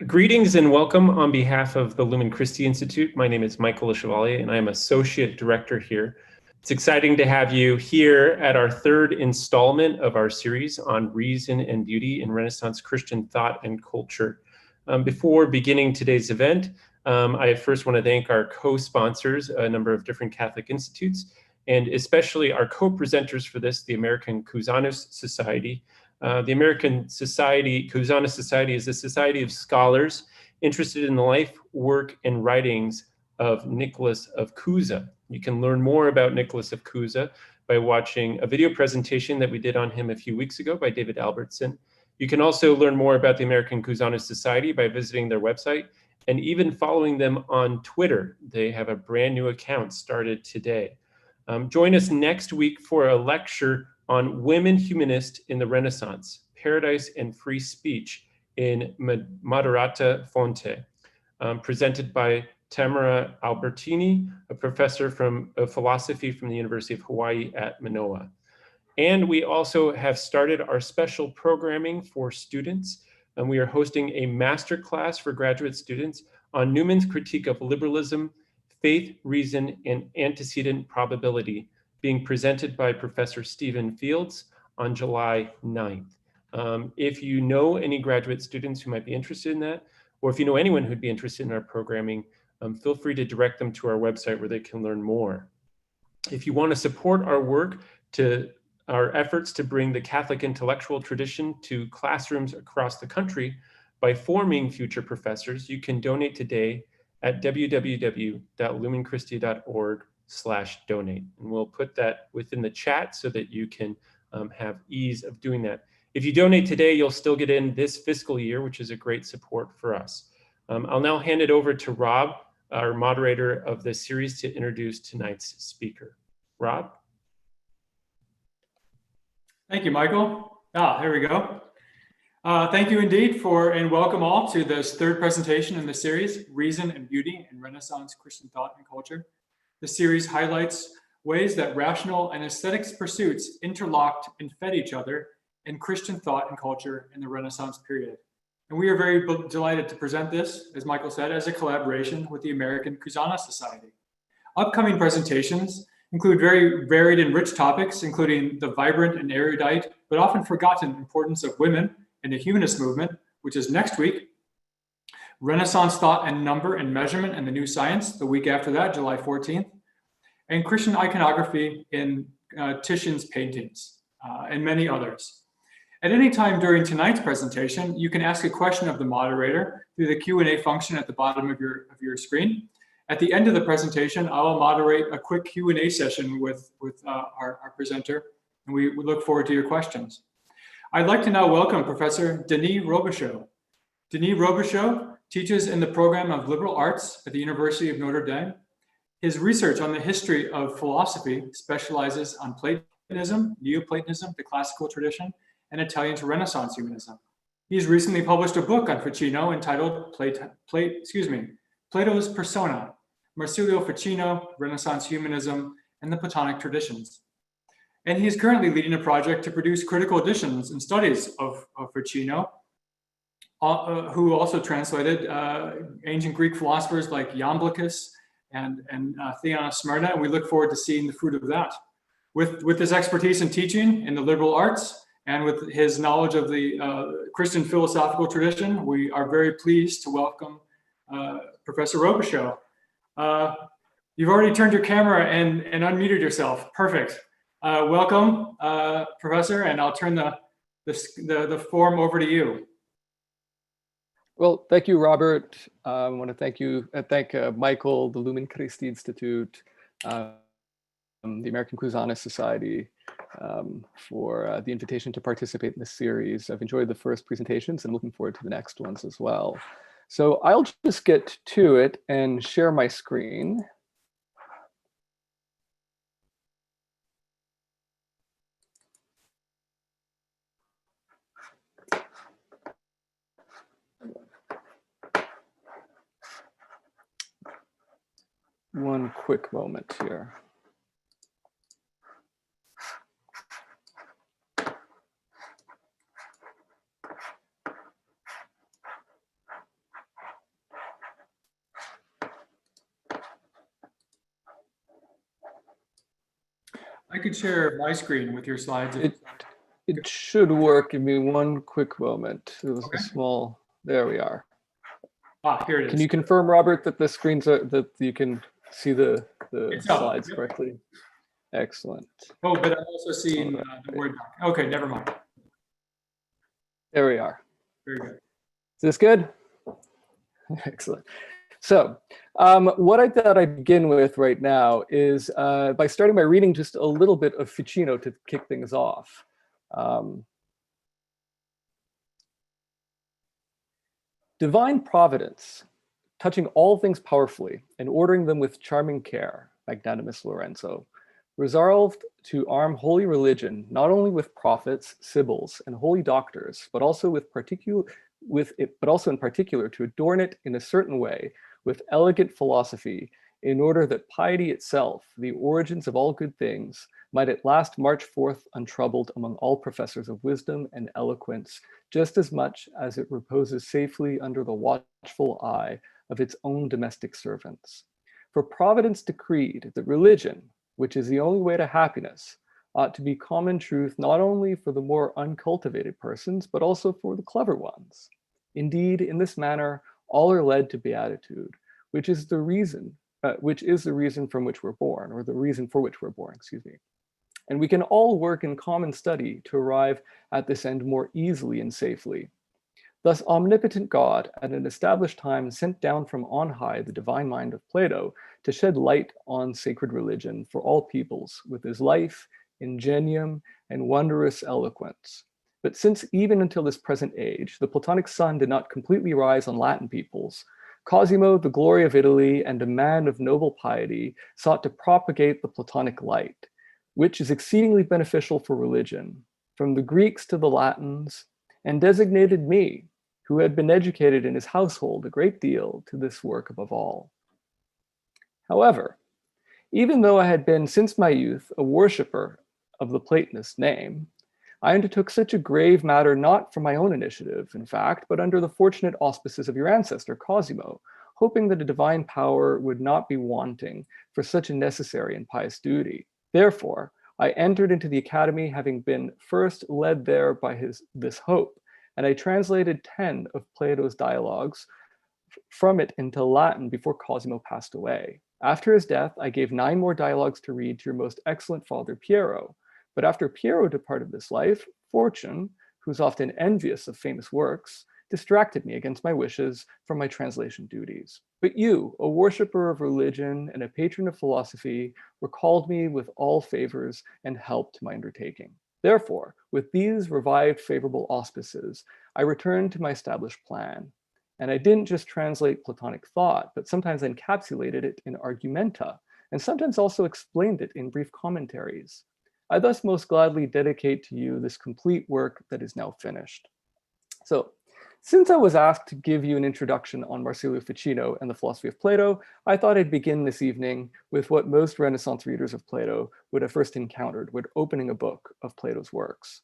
Greetings and welcome on behalf of the Lumen Christi Institute. My name is Michael Le Chevalier and I am Associate Director here. It's exciting to have you here at our third installment of our series on reason and beauty in Renaissance Christian thought and culture. Before beginning today's event, I first want to thank our co-sponsors, a number of different Catholic institutes, and especially our co-presenters for this, the American Cusanus Society. The American Society, Cusanus Society, is a society of scholars interested in the life, work, and writings of Nicholas of Cusa. You can learn more about Nicholas of Cusa by watching a video presentation that we did on him a few weeks ago by David Albertson. You can also learn more about the American Cusanus Society by visiting their website and even following them on Twitter. They have a brand new account started today. Join us next week for a lecture on women humanist in the Renaissance, paradise and free speech in Moderata Fonte, presented by Tamara Albertini, a professor of philosophy from the University of Hawaii at Manoa. And we also have started our special programming for students, and we are hosting a masterclass for graduate students on Newman's critique of liberalism, faith, reason, and antecedent probability, being presented by Professor Stephen Fields on July 9th. If you know any graduate students who might be interested in that, or if you know anyone who'd be interested in our programming, feel free to direct them to our website where they can learn more. If you want to support our work, to our efforts to bring the Catholic intellectual tradition to classrooms across the country by forming future professors, you can donate today at www.lumenchristi.org/donate. And we'll put that within the chat so that you can have ease of doing that. If you donate today, you'll still get in this fiscal year, which is a great support for us. I'll now hand it over to Rob, our moderator of this series, to introduce tonight's speaker. Rob? Thank you, Michael. Here we go. Thank you indeed and welcome all to this third presentation in the series, Reason and Beauty in Renaissance Christian Thought and Culture. The series highlights ways that rational and aesthetics pursuits interlocked and fed each other in Christian thought and culture in the Renaissance period. And we are very delighted to present this, as Michael said, as a collaboration with the American Cusanus Society. Upcoming presentations include very varied and rich topics, including the vibrant and erudite, but often forgotten importance of women in the humanist movement, which is next week. Renaissance thought and number and measurement and the new science, the week after that, July 14th. And Christian iconography in Titian's paintings, and many others. At any time during tonight's presentation, you can ask a question of the moderator through the Q&A function at the bottom of your screen. At the end of the presentation, I will moderate a quick Q&A session with our presenter, and we look forward to your questions. I'd like to now welcome Professor Denis Robichaud. Denis Robichaud teaches in the program of liberal arts at the University of Notre Dame. His research on the history of philosophy specializes on Platonism, Neoplatonism, the classical tradition, and Italian to Renaissance humanism. He's recently published a book on Ficino entitled Plato's Persona, Marsilio Ficino, Renaissance Humanism, and the Platonic Traditions. And he's currently leading a project to produce critical editions and studies of Ficino, who also translated ancient Greek philosophers like Iamblichus and Theon of Smyrna, and we look forward to seeing the fruit of that. With his expertise in teaching in the liberal arts, and with his knowledge of the Christian philosophical tradition, we are very pleased to welcome Professor Robichaud. You've already turned your camera and unmuted yourself. Perfect. Welcome, Professor, and I'll turn the forum over to you. Well, thank you, Robert. I want to thank Michael, the Lumen Christi Institute, the American Cusanus Society, for the invitation to participate in this series. I've enjoyed the first presentations and looking forward to the next ones as well. So I'll just get to it and share my screen. One quick moment here. I could share my screen with your slides. It should work. Give me one quick moment. It was Okay. a small, there we are. Here it is. Can you confirm, Robert, that the screens are, that you can see the It's up. slides Yep. correctly? Excellent. Oh, but I'm also seeing the Word doc. Okay, never mind. There we are. Very good. Is this good? Excellent. So what I thought I'd begin with right now is by starting by reading just a little bit of Ficino to kick things off. Divine providence, touching all things powerfully and ordering them with charming care, magnanimous Lorenzo, resolved to arm holy religion not only with prophets, sibyls, and holy doctors, but also in particular to adorn it in a certain way with elegant philosophy, in order that piety itself, the origins of all good things, might at last march forth untroubled among all professors of wisdom and eloquence, just as much as it reposes safely under the watchful eye of its own domestic servants. For Providence decreed that religion, which is the only way to happiness, ought to be common truth not only for the more uncultivated persons, but also for the clever ones. Indeed, in this manner, all are led to beatitude, which is the reason from which we're born, or the reason for which we're born, excuse me. And we can all work in common study to arrive at this end more easily and safely. Thus, omnipotent God, at an established time, sent down from on high the divine mind of Plato to shed light on sacred religion for all peoples with his life, ingenium, and wondrous eloquence. But since even until this present age, the Platonic sun did not completely rise on Latin peoples, Cosimo, the glory of Italy and a man of noble piety, sought to propagate the Platonic light, which is exceedingly beneficial for religion, from the Greeks to the Latins, and designated me, who had been educated in his household a great deal, to this work above all. However, even though I had been since my youth a worshipper of the Platonist name, I undertook such a grave matter not from my own initiative, in fact, but under the fortunate auspices of your ancestor, Cosimo, hoping that a divine power would not be wanting for such a necessary and pious duty. Therefore, I entered into the academy, having been first led there by this hope, and I translated 10 of Plato's dialogues from it into Latin before Cosimo passed away. After his death, I gave 9 more dialogues to read to your most excellent father, Piero. But after Piero departed this life, fortune, who's often envious of famous works, distracted me against my wishes from my translation duties. But you, a worshipper of religion and a patron of philosophy, recalled me with all favors and help to my undertaking. Therefore, with these revived favorable auspices, I returned to my established plan. And I didn't just translate Platonic thought, but sometimes encapsulated it in argumenta, and sometimes also explained it in brief commentaries. I thus most gladly dedicate to you this complete work that is now finished. So, since I was asked to give you an introduction on Marsilio Ficino and the philosophy of Plato, I thought I'd begin this evening with what most Renaissance readers of Plato would have first encountered when opening a book of Plato's works.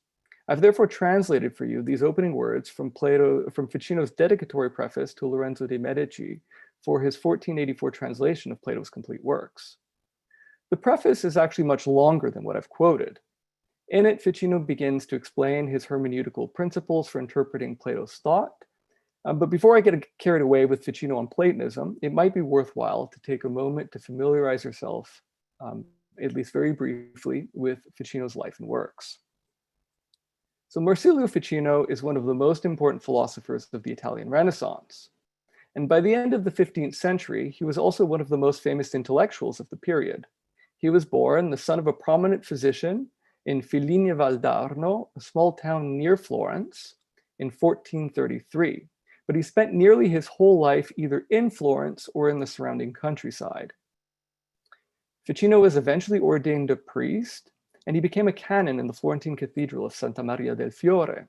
I've therefore translated for you these opening words from Ficino's dedicatory preface to Lorenzo de' Medici for his 1484 translation of Plato's complete works. The preface is actually much longer than what I've quoted. In it, Ficino begins to explain his hermeneutical principles for interpreting Plato's thought. But before I get carried away with Ficino on Platonism, it might be worthwhile to take a moment to familiarize yourself, at least very briefly, with Ficino's life and works. So Marsilio Ficino is one of the most important philosophers of the Italian Renaissance. And by the end of the 15th century, he was also one of the most famous intellectuals of the period. He was born the son of a prominent physician in Filigne Valdarno, a small town near Florence, in 1433. But he spent nearly his whole life either in Florence or in the surrounding countryside. Ficino was eventually ordained a priest, and he became a canon in the Florentine Cathedral of Santa Maria del Fiore.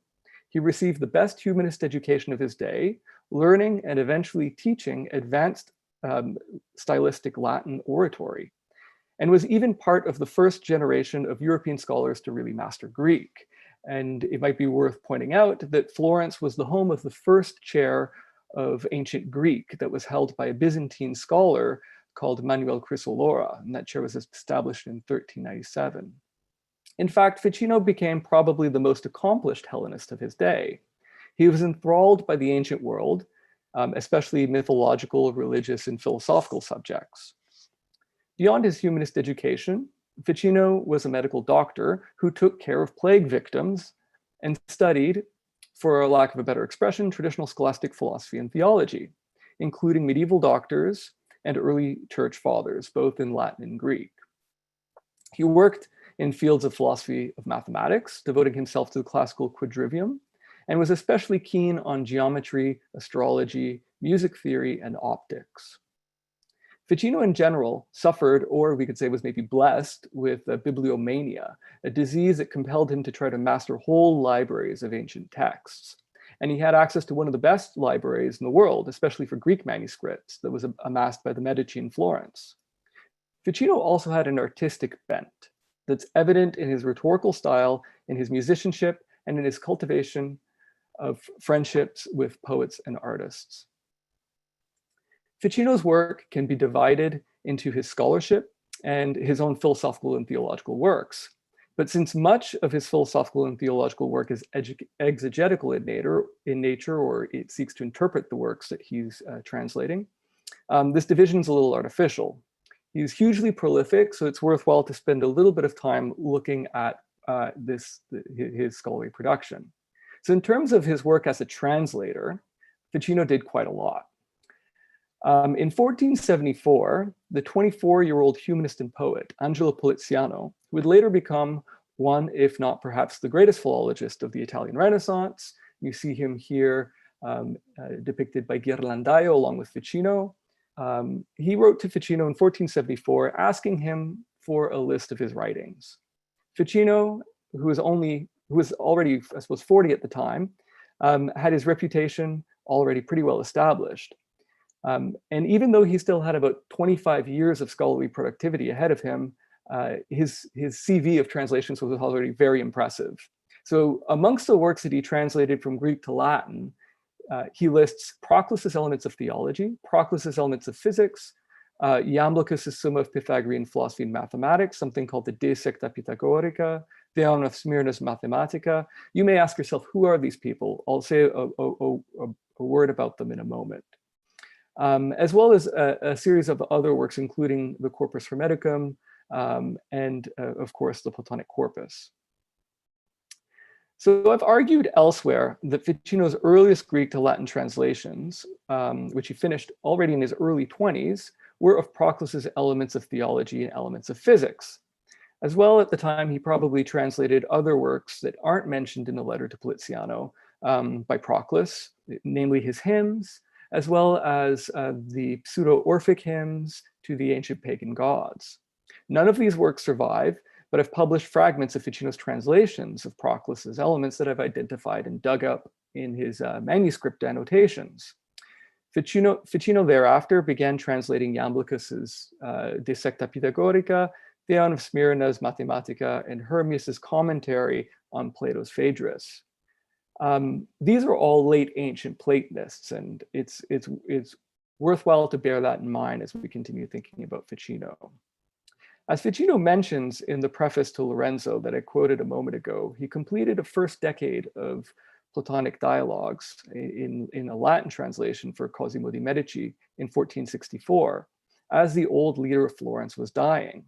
He received the best humanist education of his day, learning and eventually teaching advanced stylistic Latin oratory, and was even part of the first generation of European scholars to really master Greek. And it might be worth pointing out that Florence was the home of the first chair of ancient Greek that was held by a Byzantine scholar called Manuel Chrysolora, and that chair was established in 1397. In fact, Ficino became probably the most accomplished Hellenist of his day. He was enthralled by the ancient world, especially mythological, religious, and philosophical subjects. Beyond his humanist education, Ficino was a medical doctor who took care of plague victims and studied, for lack of a better expression, traditional scholastic philosophy and theology, including medieval doctors and early church fathers, both in Latin and Greek. He worked in fields of philosophy of mathematics, devoting himself to the classical quadrivium, and was especially keen on geometry, astrology, music theory, and optics. Ficino in general suffered, or we could say was maybe blessed, with bibliomania, a disease that compelled him to try to master whole libraries of ancient texts. And he had access to one of the best libraries in the world, especially for Greek manuscripts, that was amassed by the Medici in Florence. Ficino also had an artistic bent that's evident in his rhetorical style, in his musicianship, and in his cultivation of friendships with poets and artists. Ficino's work can be divided into his scholarship and his own philosophical and theological works. But since much of his philosophical and theological work is exegetical in nature, or it seeks to interpret the works that he's translating, this division is a little artificial. He's hugely prolific, so it's worthwhile to spend a little bit of time looking at his scholarly production. So in terms of his work as a translator, Ficino did quite a lot. In 1474, the 24-year-old humanist and poet, Angelo Poliziano, who would later become one, if not perhaps the greatest philologist of the Italian Renaissance. You see him here depicted by Ghirlandaio along with Ficino. He wrote to Ficino in 1474 asking him for a list of his writings. Ficino, who was already, I suppose, 40 at the time, had his reputation already pretty well established. And even though he still had about 25 years of scholarly productivity ahead of him, his CV of translations was already very impressive. So amongst the works that he translated from Greek to Latin, he lists Proclus's Elements of Theology, Proclus's Elements of Physics, Iamblichus's Summa of Pythagorean Philosophy and Mathematics, something called the De Secta Pythagorica, Theon of Smyrna's Mathematica. You may ask yourself, who are these people? I'll say a word about them in a moment. As well as a series of other works, including the Corpus Hermeticum and, of course, the Platonic Corpus. So I've argued elsewhere that Ficino's earliest Greek to Latin translations, which he finished already in his early 20s, were of Proclus's Elements of Theology and Elements of Physics. As well, at the time, he probably translated other works that aren't mentioned in the letter to Poliziano by Proclus, namely his hymns, as well as the pseudo-Orphic hymns to the ancient pagan gods. None of these works survive, but I've published fragments of Ficino's translations of Proclus's Elements that I've identified and dug up in his manuscript annotations. Ficino thereafter began translating Iamblichus's De Secta Pythagorica, Theon of Smyrna's Mathematica, and Hermias's commentary on Plato's Phaedrus. These are all late ancient Platonists, and it's worthwhile to bear that in mind as we continue thinking about Ficino. As Ficino mentions in the preface to Lorenzo that I quoted a moment ago, he completed a first decade of Platonic dialogues in a Latin translation for Cosimo de' Medici in 1464, as the old leader of Florence was dying.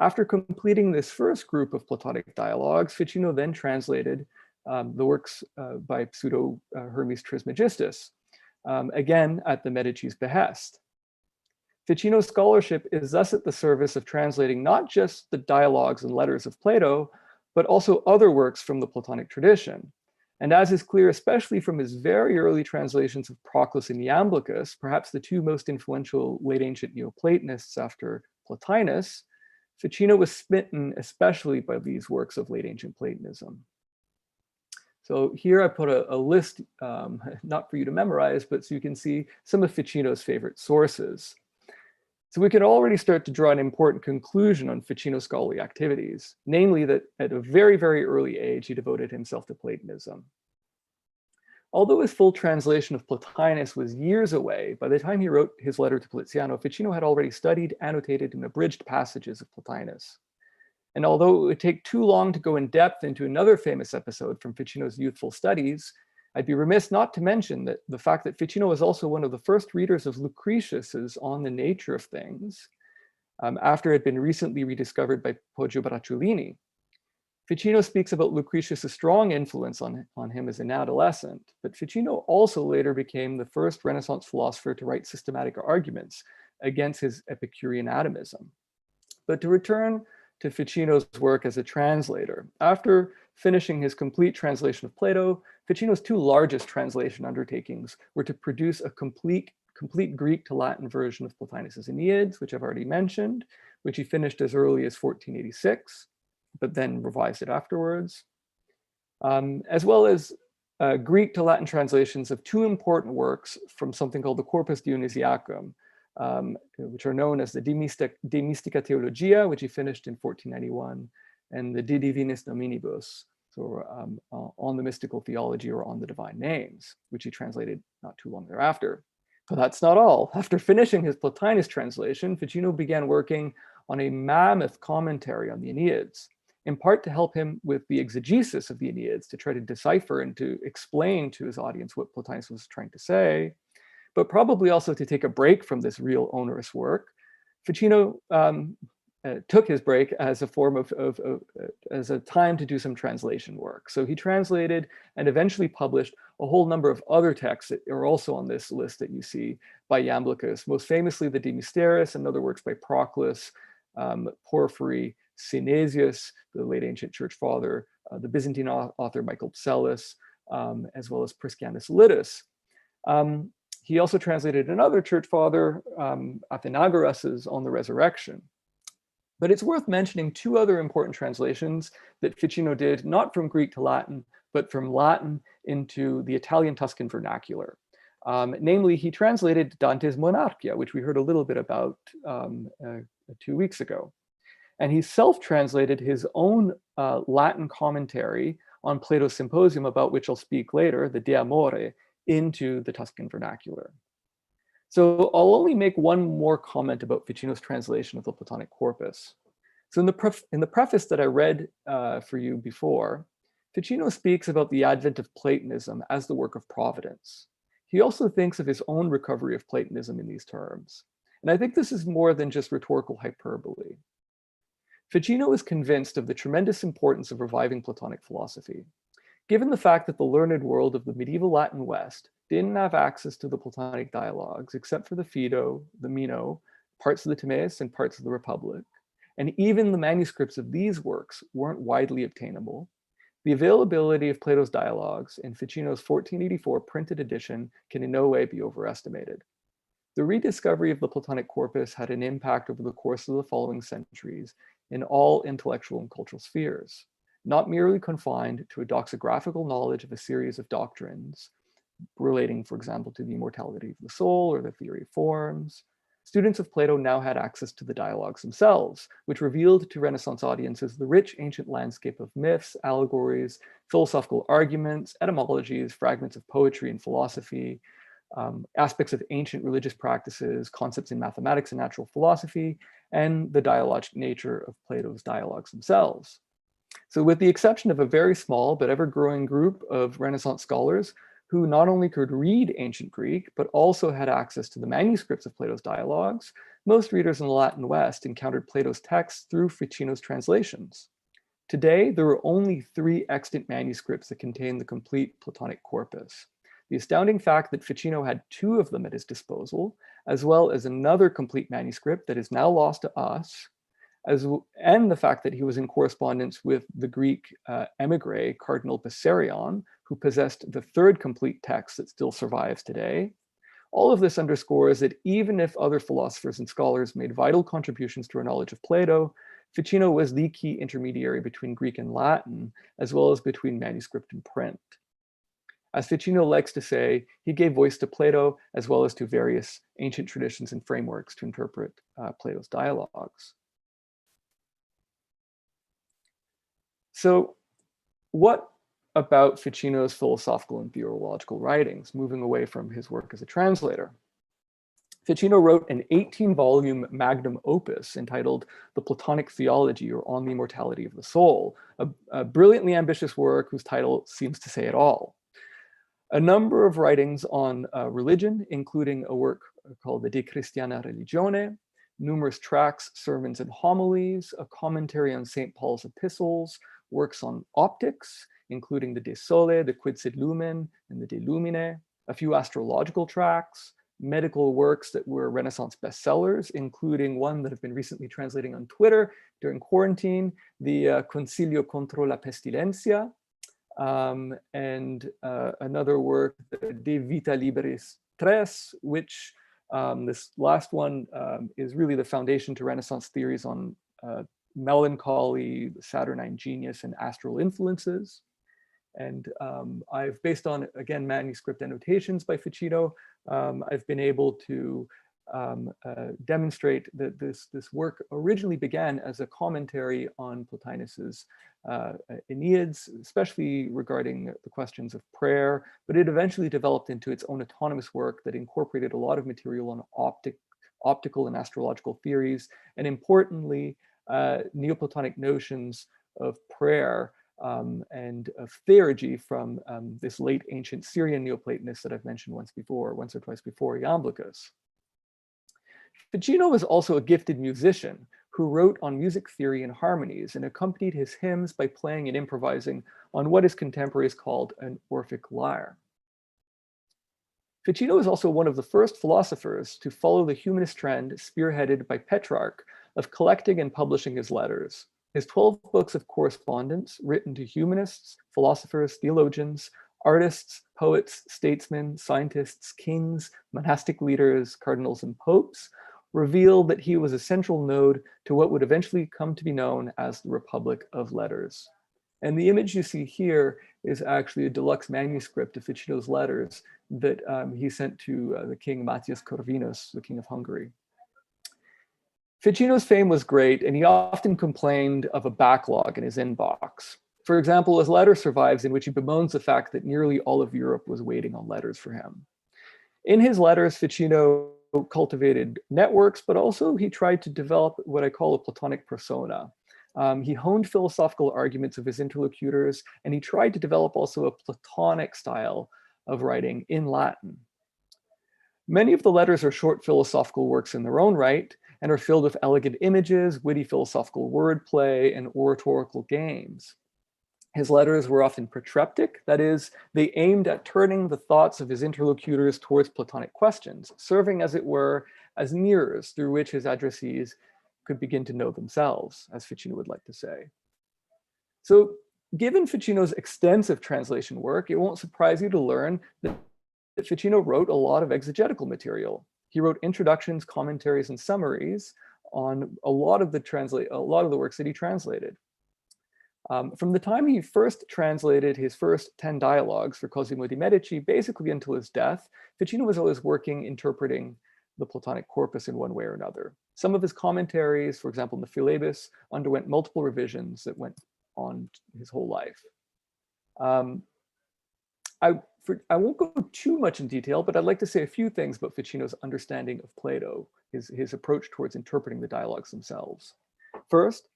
After completing this first group of Platonic dialogues, Ficino then translated the works by pseudo Hermes Trismegistus, again at the Medici's behest. Ficino's scholarship is thus at the service of translating not just the dialogues and letters of Plato, but also other works from the Platonic tradition. And as is clear, especially from his very early translations of Proclus and Iamblichus, perhaps the two most influential late ancient Neoplatonists after Plotinus, Ficino was smitten especially by these works of late ancient Platonism. So here I put a list, not for you to memorize, but so you can see some of Ficino's favorite sources. So we can already start to draw an important conclusion on Ficino's scholarly activities, namely that at a very, very early age, he devoted himself to Platonism. Although his full translation of Plotinus was years away, by the time he wrote his letter to Poliziano, Ficino had already studied, annotated, and abridged passages of Plotinus. And although it would take too long to go in depth into another famous episode from Ficino's youthful studies, I'd be remiss not to mention that the fact that Ficino was also one of the first readers of Lucretius's On the Nature of Things, after it had been recently rediscovered by Poggio Bracciolini. Ficino speaks about Lucretius's strong influence on him as an adolescent, but Ficino also later became the first Renaissance philosopher to write systematic arguments against his Epicurean atomism. But to return to Ficino's work as a translator, after finishing his complete translation of Plato, Ficino's two largest translation undertakings were to produce a complete Greek to Latin version of Plotinus's Enneads, which I've already mentioned, which he finished as early as 1486, but then revised it afterwards, as well as Greek to Latin translations of two important works from something called the Corpus Dionysiacum, which are known as the De Mystica Theologia, which he finished in 1491, and the De Divinis Nominibus, so on the mystical theology or on the divine names, which he translated not too long thereafter. But that's not all. After finishing his Plotinus translation, Ficino began working on a mammoth commentary on the Enneads, in part to help him with the exegesis of the Enneads, to try to decipher and to explain to his audience what Plotinus was trying to say, but probably also to take a break from this real onerous work. Ficino took his break as a form as a time to do some translation work. So he translated and eventually published a whole number of other texts that are also on this list that you see by Iamblichus, most famously the De Mysteris and other works by Proclus, Porphyry, Synesius, the late ancient church father, the Byzantine author Michael Psellus, as well as Priscanus Litus. He also translated another church father, Athenagoras' On the Resurrection. But it's worth mentioning two other important translations that Ficino did, not from Greek to Latin, but from Latin into the Italian Tuscan vernacular. Namely, he translated Dante's Monarchia, which we heard a little bit about 2 weeks ago. And he self-translated his own Latin commentary on Plato's Symposium, about which I'll speak later, the De Amore, into the Tuscan vernacular. So I'll only make one more comment about Ficino's translation of the Platonic corpus. So in the preface that I read for you before, Ficino speaks about the advent of Platonism as the work of providence. He also thinks of his own recovery of Platonism in these terms. And I think this is more than just rhetorical hyperbole. Ficino is convinced of the tremendous importance of reviving Platonic philosophy. Given the fact that the learned world of the medieval Latin West didn't have access to the Platonic dialogues except for the Phaedo, the Meno, parts of the Timaeus, and parts of the Republic, and even the manuscripts of these works weren't widely obtainable, the availability of Plato's dialogues in Ficino's 1484 printed edition can in no way be overestimated. The rediscovery of the Platonic corpus had an impact over the course of the following centuries in all intellectual and cultural spheres, not merely confined to a doxographical knowledge of a series of doctrines relating, for example, to the immortality of the soul or the theory of forms. Students of Plato now had access to the dialogues themselves, which revealed to Renaissance audiences the rich ancient landscape of myths, allegories, philosophical arguments, etymologies, fragments of poetry and philosophy, aspects of ancient religious practices, concepts in mathematics and natural philosophy, and the dialogic nature of Plato's dialogues themselves. So with the exception of a very small but ever-growing group of Renaissance scholars who not only could read ancient Greek, but also had access to the manuscripts of Plato's dialogues, most readers in the Latin West encountered Plato's texts through Ficino's translations. Today, there are only 3 extant manuscripts that contain the complete Platonic corpus. The astounding fact that Ficino had 2 of them at his disposal, as well as another complete manuscript that is now lost to us, and the fact that he was in correspondence with the Greek emigre, Cardinal Bessarion, who possessed the 3rd complete text that still survives today. All of this underscores that even if other philosophers and scholars made vital contributions to our knowledge of Plato, Ficino was the key intermediary between Greek and Latin, as well as between manuscript and print. As Ficino likes to say, he gave voice to Plato as well as to various ancient traditions and frameworks to interpret Plato's dialogues. So what about Ficino's philosophical and theological writings, moving away from his work as a translator? Ficino wrote an 18-volume magnum opus entitled The Platonic Theology, or On the Immortality of the Soul, a brilliantly ambitious work whose title seems to say it all. A number of writings on religion, including a work called the De Christiana Religione, numerous tracts, sermons, and homilies, a commentary on St. Paul's epistles, works on optics, including the De Sole, the Quid Sit Lumen, and the De Lumine, a few astrological tracts, medical works that were Renaissance bestsellers, including one that I've been recently translating on Twitter during quarantine, the Concilio contro la Pestilencia, and another work, De Vita Liberis Tres, which this last one is really the foundation to Renaissance theories on melancholy, the Saturnine genius, and astral influences. And I've, based on, again, manuscript annotations by Ficino, I've been able to demonstrate that this work originally began as a commentary on Plotinus's Enneads, especially regarding the questions of prayer, but it eventually developed into its own autonomous work that incorporated a lot of material on optical and astrological theories, and importantly, Neoplatonic notions of prayer and of theurgy from this late ancient Syrian Neoplatonist that I've mentioned once or twice before, Iamblichus. Ficino was also a gifted musician who wrote on music theory and harmonies and accompanied his hymns by playing and improvising on what his contemporaries called an Orphic lyre. Ficino is also one of the first philosophers to follow the humanist trend spearheaded by Petrarch of collecting and publishing his letters. His 12 books of correspondence written to humanists, philosophers, theologians, artists, poets, statesmen, scientists, kings, monastic leaders, cardinals, and popes reveal that he was a central node to what would eventually come to be known as the Republic of Letters. And the image you see here is actually a deluxe manuscript of Ficino's letters that he sent to the king Matthias Corvinus, the king of Hungary. Ficino's fame was great, and he often complained of a backlog in his inbox. For example, his letter survives in which he bemoans the fact that nearly all of Europe was waiting on letters for him. In his letters, Ficino cultivated networks, but also he tried to develop what I call a Platonic persona. He honed philosophical arguments of his interlocutors, and he tried to develop also a Platonic style of writing in Latin. Many of the letters are short philosophical works in their own right, and are filled with elegant images, witty philosophical wordplay, and oratorical games. His letters were often protreptic, that is, they aimed at turning the thoughts of his interlocutors towards Platonic questions, serving, as it were, as mirrors through which his addressees could begin to know themselves, as Ficino would like to say. So, given Ficino's extensive translation work, it won't surprise you to learn that Ficino wrote a lot of exegetical material. He wrote introductions, commentaries, and summaries on a lot of the works that he translated. From the time he first translated his first 10 dialogues for Cosimo de' Medici, basically until his death, Ficino was always interpreting the Platonic corpus in one way or another. Some of his commentaries, for example, in the Philebus, underwent multiple revisions that went on his whole life. I won't go too much in detail, but I'd like to say a few things about Ficino's understanding of Plato, his approach towards interpreting the dialogues themselves. First,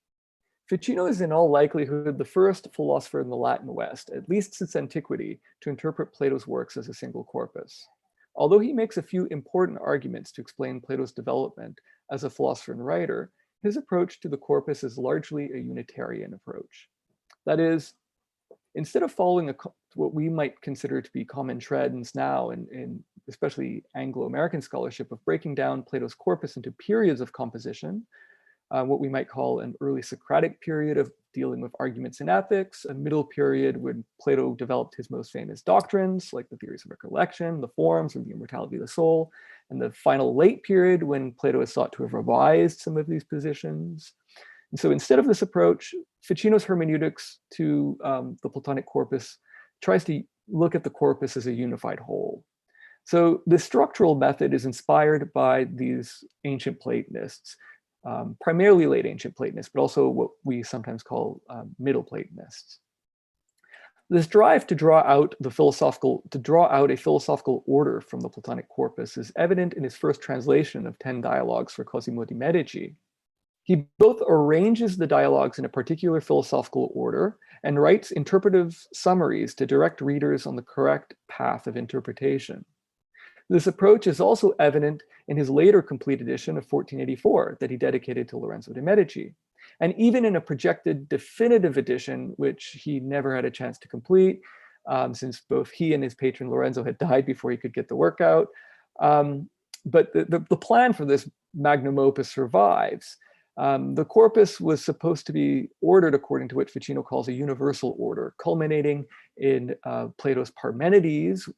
Ficino is in all likelihood the first philosopher in the Latin West, at least since antiquity, to interpret Plato's works as a single corpus. Although he makes a few important arguments to explain Plato's development as a philosopher and writer, his approach to the corpus is largely a Unitarian approach. That is, instead of following what we might consider to be common trends now in especially Anglo-American scholarship of breaking down Plato's corpus into periods of composition, what we might call an early Socratic period of dealing with arguments in ethics, a middle period when Plato developed his most famous doctrines, like the theories of recollection, the forms, or the immortality of the soul, and the final late period when Plato is thought to have revised some of these positions. And so instead of this approach, Ficino's hermeneutics to the Platonic corpus tries to look at the corpus as a unified whole. So the structural method is inspired by these ancient Platonists, primarily late ancient Platonists, but also what we sometimes call Middle Platonists. This drive to draw out a philosophical order from the Platonic corpus is evident in his first translation of 10 dialogues for Cosimo di Medici. He both arranges the dialogues in a particular philosophical order and writes interpretive summaries to direct readers on the correct path of interpretation. This approach is also evident in his later complete edition of 1484 that he dedicated to Lorenzo de' Medici, and even in a projected definitive edition, which he never had a chance to complete, since both he and his patron Lorenzo had died before he could get the work out. But the plan for this magnum opus survives. The corpus was supposed to be ordered according to what Ficino calls a universal order, culminating in Plato's Parmenides,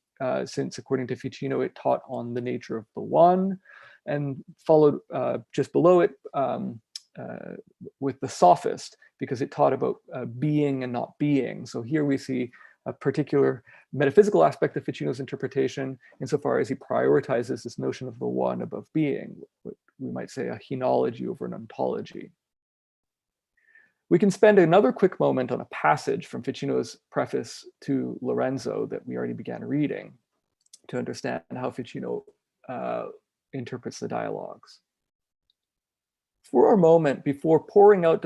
since according to Ficino, it taught on the nature of the one, and followed just below it with the Sophist, because it taught about being and not being. So here we see a particular metaphysical aspect of Ficino's interpretation, insofar as he prioritizes this notion of the one above being, what we might say a henology over an ontology. We can spend another quick moment on a passage from Ficino's preface to Lorenzo that we already began reading to understand how Ficino interprets the dialogues. For our moment, before pouring out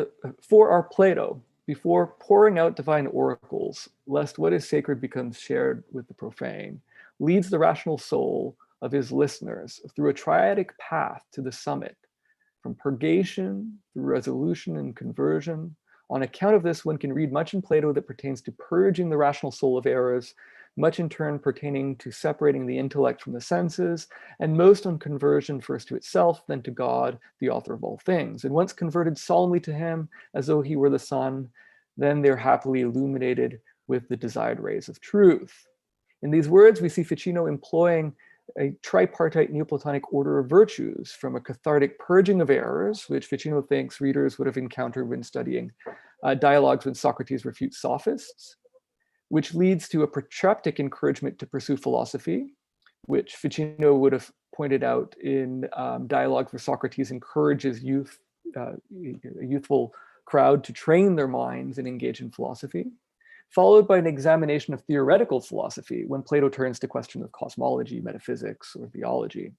divine oracles, lest what is sacred becomes shared with the profane, leads the rational soul of his listeners through a triadic path to the summit, from purgation through resolution and conversion. On account of this, one can read much in Plato that pertains to purging the rational soul of errors, much in turn pertaining to separating the intellect from the senses, and most on conversion first to itself, then to God, the author of all things. And once converted solemnly to him, as though he were the sun, then they're happily illuminated with the desired rays of truth. In these words, we see Ficino employing a tripartite Neoplatonic order of virtues, from a cathartic purging of errors, which Ficino thinks readers would have encountered when studying dialogues when Socrates refutes sophists, which leads to a protreptic encouragement to pursue philosophy, which Ficino would have pointed out in dialogues where Socrates encourages a youthful crowd to train their minds and engage in philosophy, followed by an examination of theoretical philosophy when Plato turns to questions of cosmology, metaphysics, or theology.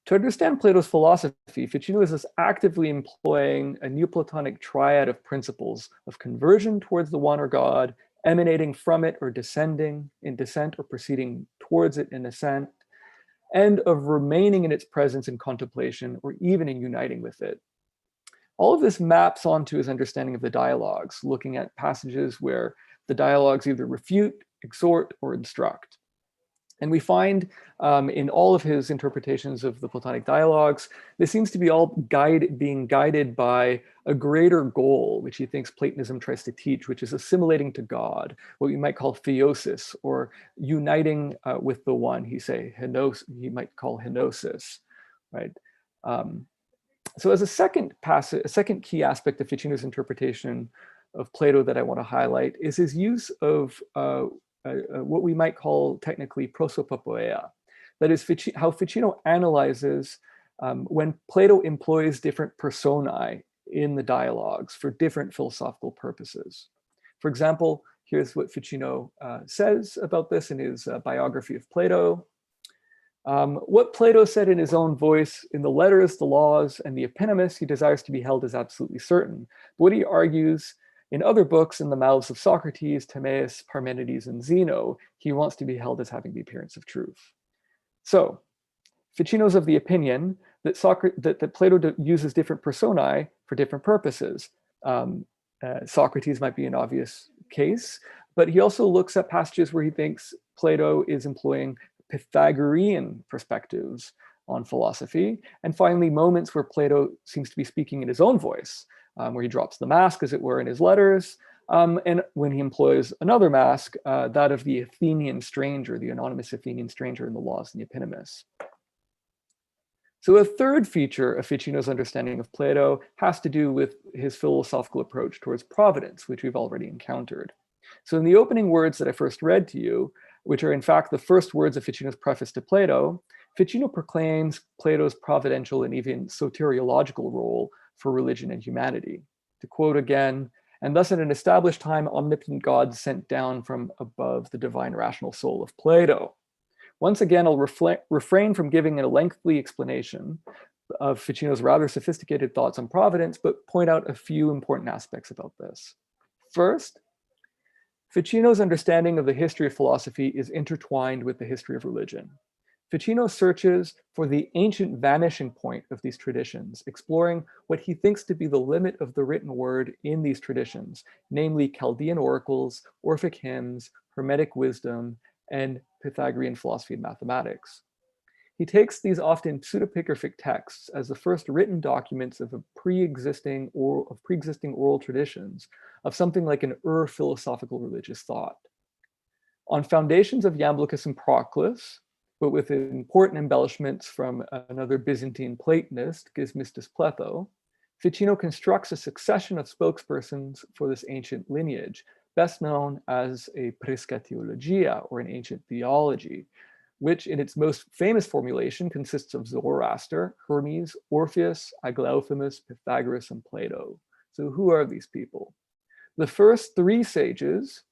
To understand Plato's philosophy, Ficino is thus actively employing a Neoplatonic triad of principles of conversion towards the one or God, emanating from it or descending in descent, or proceeding towards it in ascent, and of remaining in its presence in contemplation, or even in uniting with it. All of this maps onto his understanding of the dialogues, looking at passages where the dialogues either refute, exhort, or instruct. And we find in all of his interpretations of the Platonic dialogues, this seems to be all being guided by a greater goal, which he thinks Platonism tries to teach, which is assimilating to God, what we might call theosis, or uniting with the one. He might call henosis, right? So as a second key aspect of Ficino's interpretation of Plato that I want to highlight is his use of what we might call technically prosopopoeia. That is how Ficino analyzes when Plato employs different personae in the dialogues for different philosophical purposes. For example, here's what Ficino says about this in his biography of Plato. What Plato said in his own voice in the letters, the laws, and the epinomis, he desires to be held as absolutely certain. What he argues in other books, in the mouths of Socrates, Timaeus, Parmenides, and Zeno, he wants to be held as having the appearance of truth. So, Ficino's of the opinion that that Plato uses different personae for different purposes. Socrates might be an obvious case, but he also looks at passages where he thinks Plato is employing Pythagorean perspectives on philosophy, and finally moments where Plato seems to be speaking in his own voice, where he drops the mask, as it were, in his letters, and when he employs another mask, that of the Athenian stranger, the anonymous Athenian stranger in the laws and the epinomis. So a third feature of Ficino's understanding of Plato has to do with his philosophical approach towards providence, which we've already encountered. So in the opening words that I first read to you, which are in fact the first words of Ficino's preface to Plato, Ficino proclaims Plato's providential and even soteriological role for religion and humanity. To quote again, and thus in an established time, omnipotent God sent down from above the divine rational soul of Plato. Once again, I'll refrain from giving a lengthy explanation of Ficino's rather sophisticated thoughts on providence, but point out a few important aspects about this. First, Ficino's understanding of the history of philosophy is intertwined with the history of religion. Ficino searches for the ancient vanishing point of these traditions, exploring what he thinks to be the limit of the written word in these traditions, namely Chaldean oracles, Orphic hymns, Hermetic wisdom, and Pythagorean philosophy and mathematics. He takes these often pseudepigraphic texts as the first written documents of pre-existing oral traditions of something like an philosophical religious thought. On foundations of Iamblichus and Proclus, but with important embellishments from another Byzantine Platonist, Gismistus Pletho, Ficino constructs a succession of spokespersons for this ancient lineage, best known as a prisca theologia, or an ancient theology, which in its most famous formulation consists of Zoroaster, Hermes, Orpheus, Aglaophimus, Pythagoras, and Plato. So who are these people? The first three sages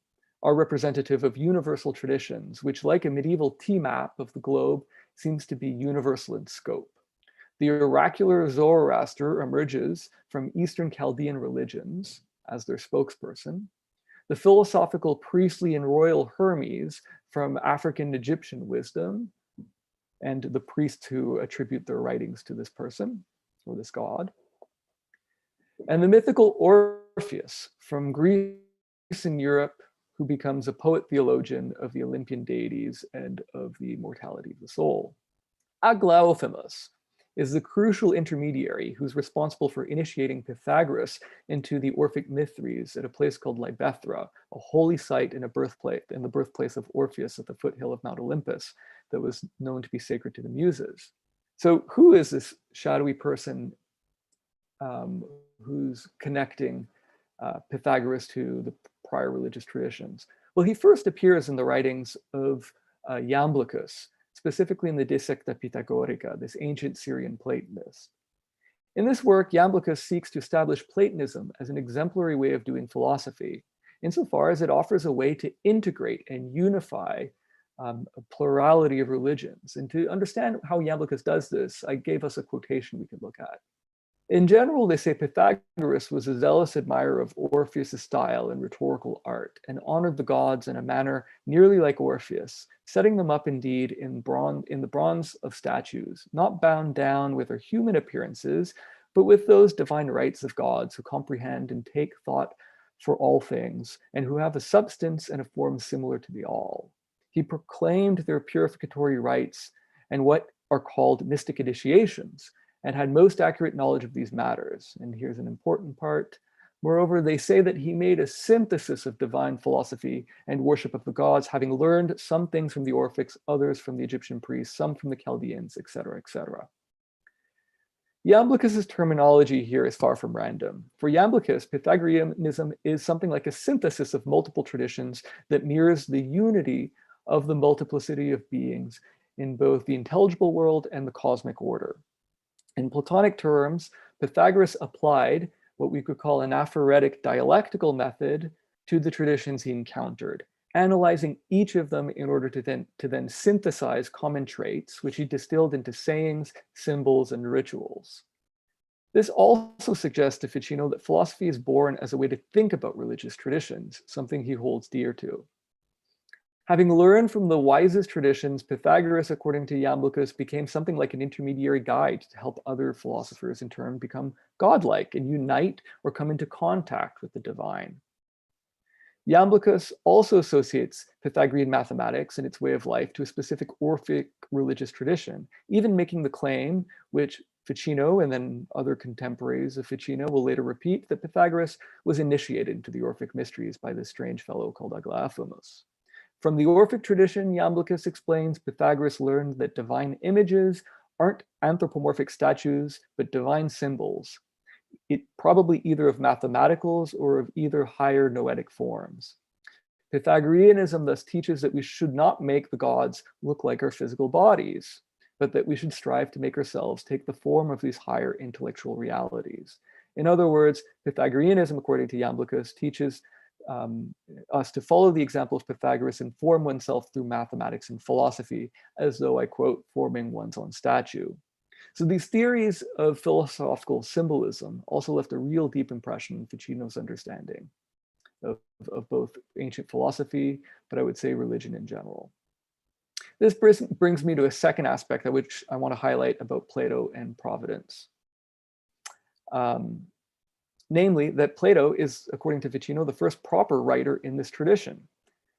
are representative of universal traditions, which, like a medieval T-map of the globe, seems to be universal in scope. The oracular Zoroaster emerges from Eastern Chaldean religions as their spokesperson, the philosophical, priestly, and royal Hermes from African Egyptian wisdom, and the priests who attribute their writings to this person, or this god, and the mythical Orpheus from Greece and Europe, who becomes a poet theologian of the Olympian deities and of the immortality of the soul. Aglaophimus is the crucial intermediary who's responsible for initiating Pythagoras into the Orphic mysteries at a place called Libethra, a holy site in the birthplace of Orpheus at the foothill of Mount Olympus that was known to be sacred to the Muses. So who is this shadowy person who's connecting Pythagoras to the prior religious traditions? Well, he first appears in the writings of Iamblichus, specifically in the De Secta Pythagorica, this ancient Syrian Platonist. In this work, Iamblichus seeks to establish Platonism as an exemplary way of doing philosophy, insofar as it offers a way to integrate and unify a plurality of religions. And to understand how Iamblichus does this, I gave us a quotation we could look at. In general, they say Pythagoras was a zealous admirer of Orpheus' style and rhetorical art, and honored the gods in a manner nearly like Orpheus, setting them up indeed in the bronze of statues, not bound down with their human appearances, but with those divine rights of gods who comprehend and take thought for all things, and who have a substance and a form similar to the all. He proclaimed their purificatory rites and what are called mystic initiations, and had most accurate knowledge of these matters. And here's an important part. Moreover, they say that he made a synthesis of divine philosophy and worship of the gods, having learned some things from the Orphics, others from the Egyptian priests, some from the Chaldeans, etc., etc. Iamblichus's terminology here is far from random. For Iamblichus, Pythagoreanism is something like a synthesis of multiple traditions that mirrors the unity of the multiplicity of beings in both the intelligible world and the cosmic order. In Platonic terms, Pythagoras applied what we could call an aphoretic dialectical method to the traditions he encountered, analyzing each of them in order to then synthesize common traits, which he distilled into sayings, symbols, and rituals. This also suggests to Ficino that philosophy is born as a way to think about religious traditions, something he holds dear to. Having learned from the wisest traditions, Pythagoras, according to Iamblichus, became something like an intermediary guide to help other philosophers in turn become godlike and unite or come into contact with the divine. Iamblichus also associates Pythagorean mathematics and its way of life to a specific Orphic religious tradition, even making the claim, which Ficino and then other contemporaries of Ficino will later repeat, that Pythagoras was initiated into the Orphic mysteries by this strange fellow called Aglaophimus. From the Orphic tradition, Iamblichus explains, Pythagoras learned that divine images aren't anthropomorphic statues, but divine symbols, probably either of mathematicals or of either higher noetic forms. Pythagoreanism thus teaches that we should not make the gods look like our physical bodies, but that we should strive to make ourselves take the form of these higher intellectual realities. In other words, Pythagoreanism, according to Iamblichus, teaches us to follow the example of Pythagoras and form oneself through mathematics and philosophy, as though, I quote, forming one's own statue. So these theories of philosophical symbolism also left a real deep impression in Ficino's understanding of both ancient philosophy, but I would say religion in general. This brings me to a second aspect which I want to highlight about Plato and Providence. Namely, that Plato is, according to Ficino, the first proper writer in this tradition.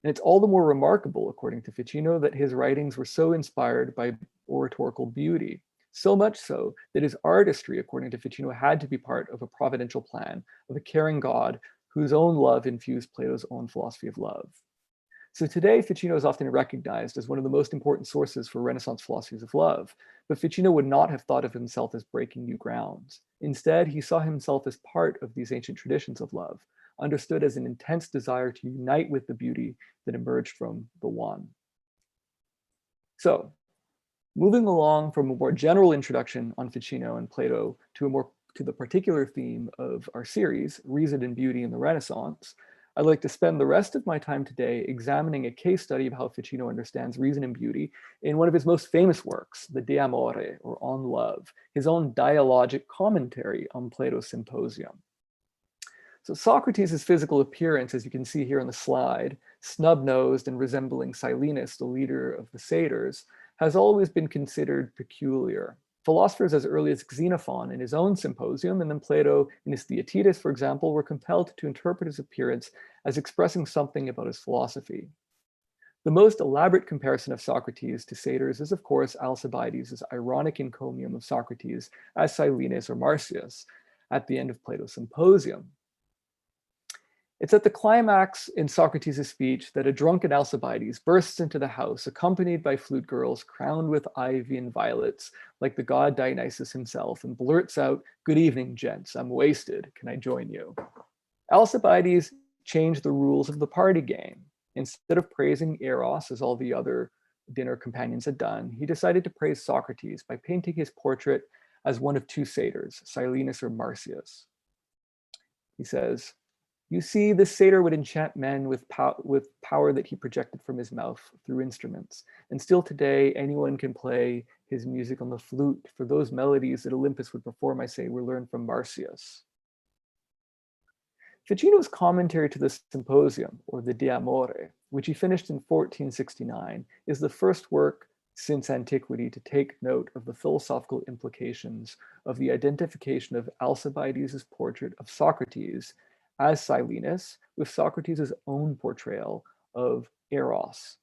And it's all the more remarkable, according to Ficino, that his writings were so inspired by oratorical beauty. So much so that his artistry, according to Ficino, had to be part of a providential plan of a caring God whose own love infused Plato's own philosophy of love. So today, Ficino is often recognized as one of the most important sources for Renaissance philosophies of love, but Ficino would not have thought of himself as breaking new grounds. Instead, he saw himself as part of these ancient traditions of love, understood as an intense desire to unite with the beauty that emerged from the one. So, moving along from a more general introduction on Ficino and Plato to the particular theme of our series, Reason and Beauty in the Renaissance, I'd like to spend the rest of my time today examining a case study of how Ficino understands reason and beauty in one of his most famous works, the De Amore, or On Love, his own dialogic commentary on Plato's Symposium. So Socrates' physical appearance, as you can see here on the slide, snub-nosed and resembling Silenus, the leader of the satyrs, has always been considered peculiar. Philosophers as early as Xenophon in his own Symposium, and then Plato in his Theaetetus, for example, were compelled to interpret his appearance as expressing something about his philosophy. The most elaborate comparison of Socrates to satyrs is, of course, Alcibiades' ironic encomium of Socrates as Silenus or Marsyas at the end of Plato's Symposium. It's at the climax in Socrates' speech that a drunken Alcibiades bursts into the house, accompanied by flute girls crowned with ivy and violets, like the god Dionysus himself, and blurts out, "Good evening, gents, I'm wasted, can I join you?" Alcibiades changed the rules of the party game. Instead of praising Eros, as all the other dinner companions had done, he decided to praise Socrates by painting his portrait as one of two satyrs, Silenus or Marsyas. He says, "You see, this satyr would enchant men with power that he projected from his mouth through instruments. And still today, anyone can play his music on the flute, for those melodies that Olympus would perform, I say, were learned from Marsyas." Ficino's commentary to the Symposium, or the De Amore, which he finished in 1469, is the first work since antiquity to take note of the philosophical implications of the identification of Alcibiades' portrait of Socrates as Silenus with Socrates' own portrayal of Eros.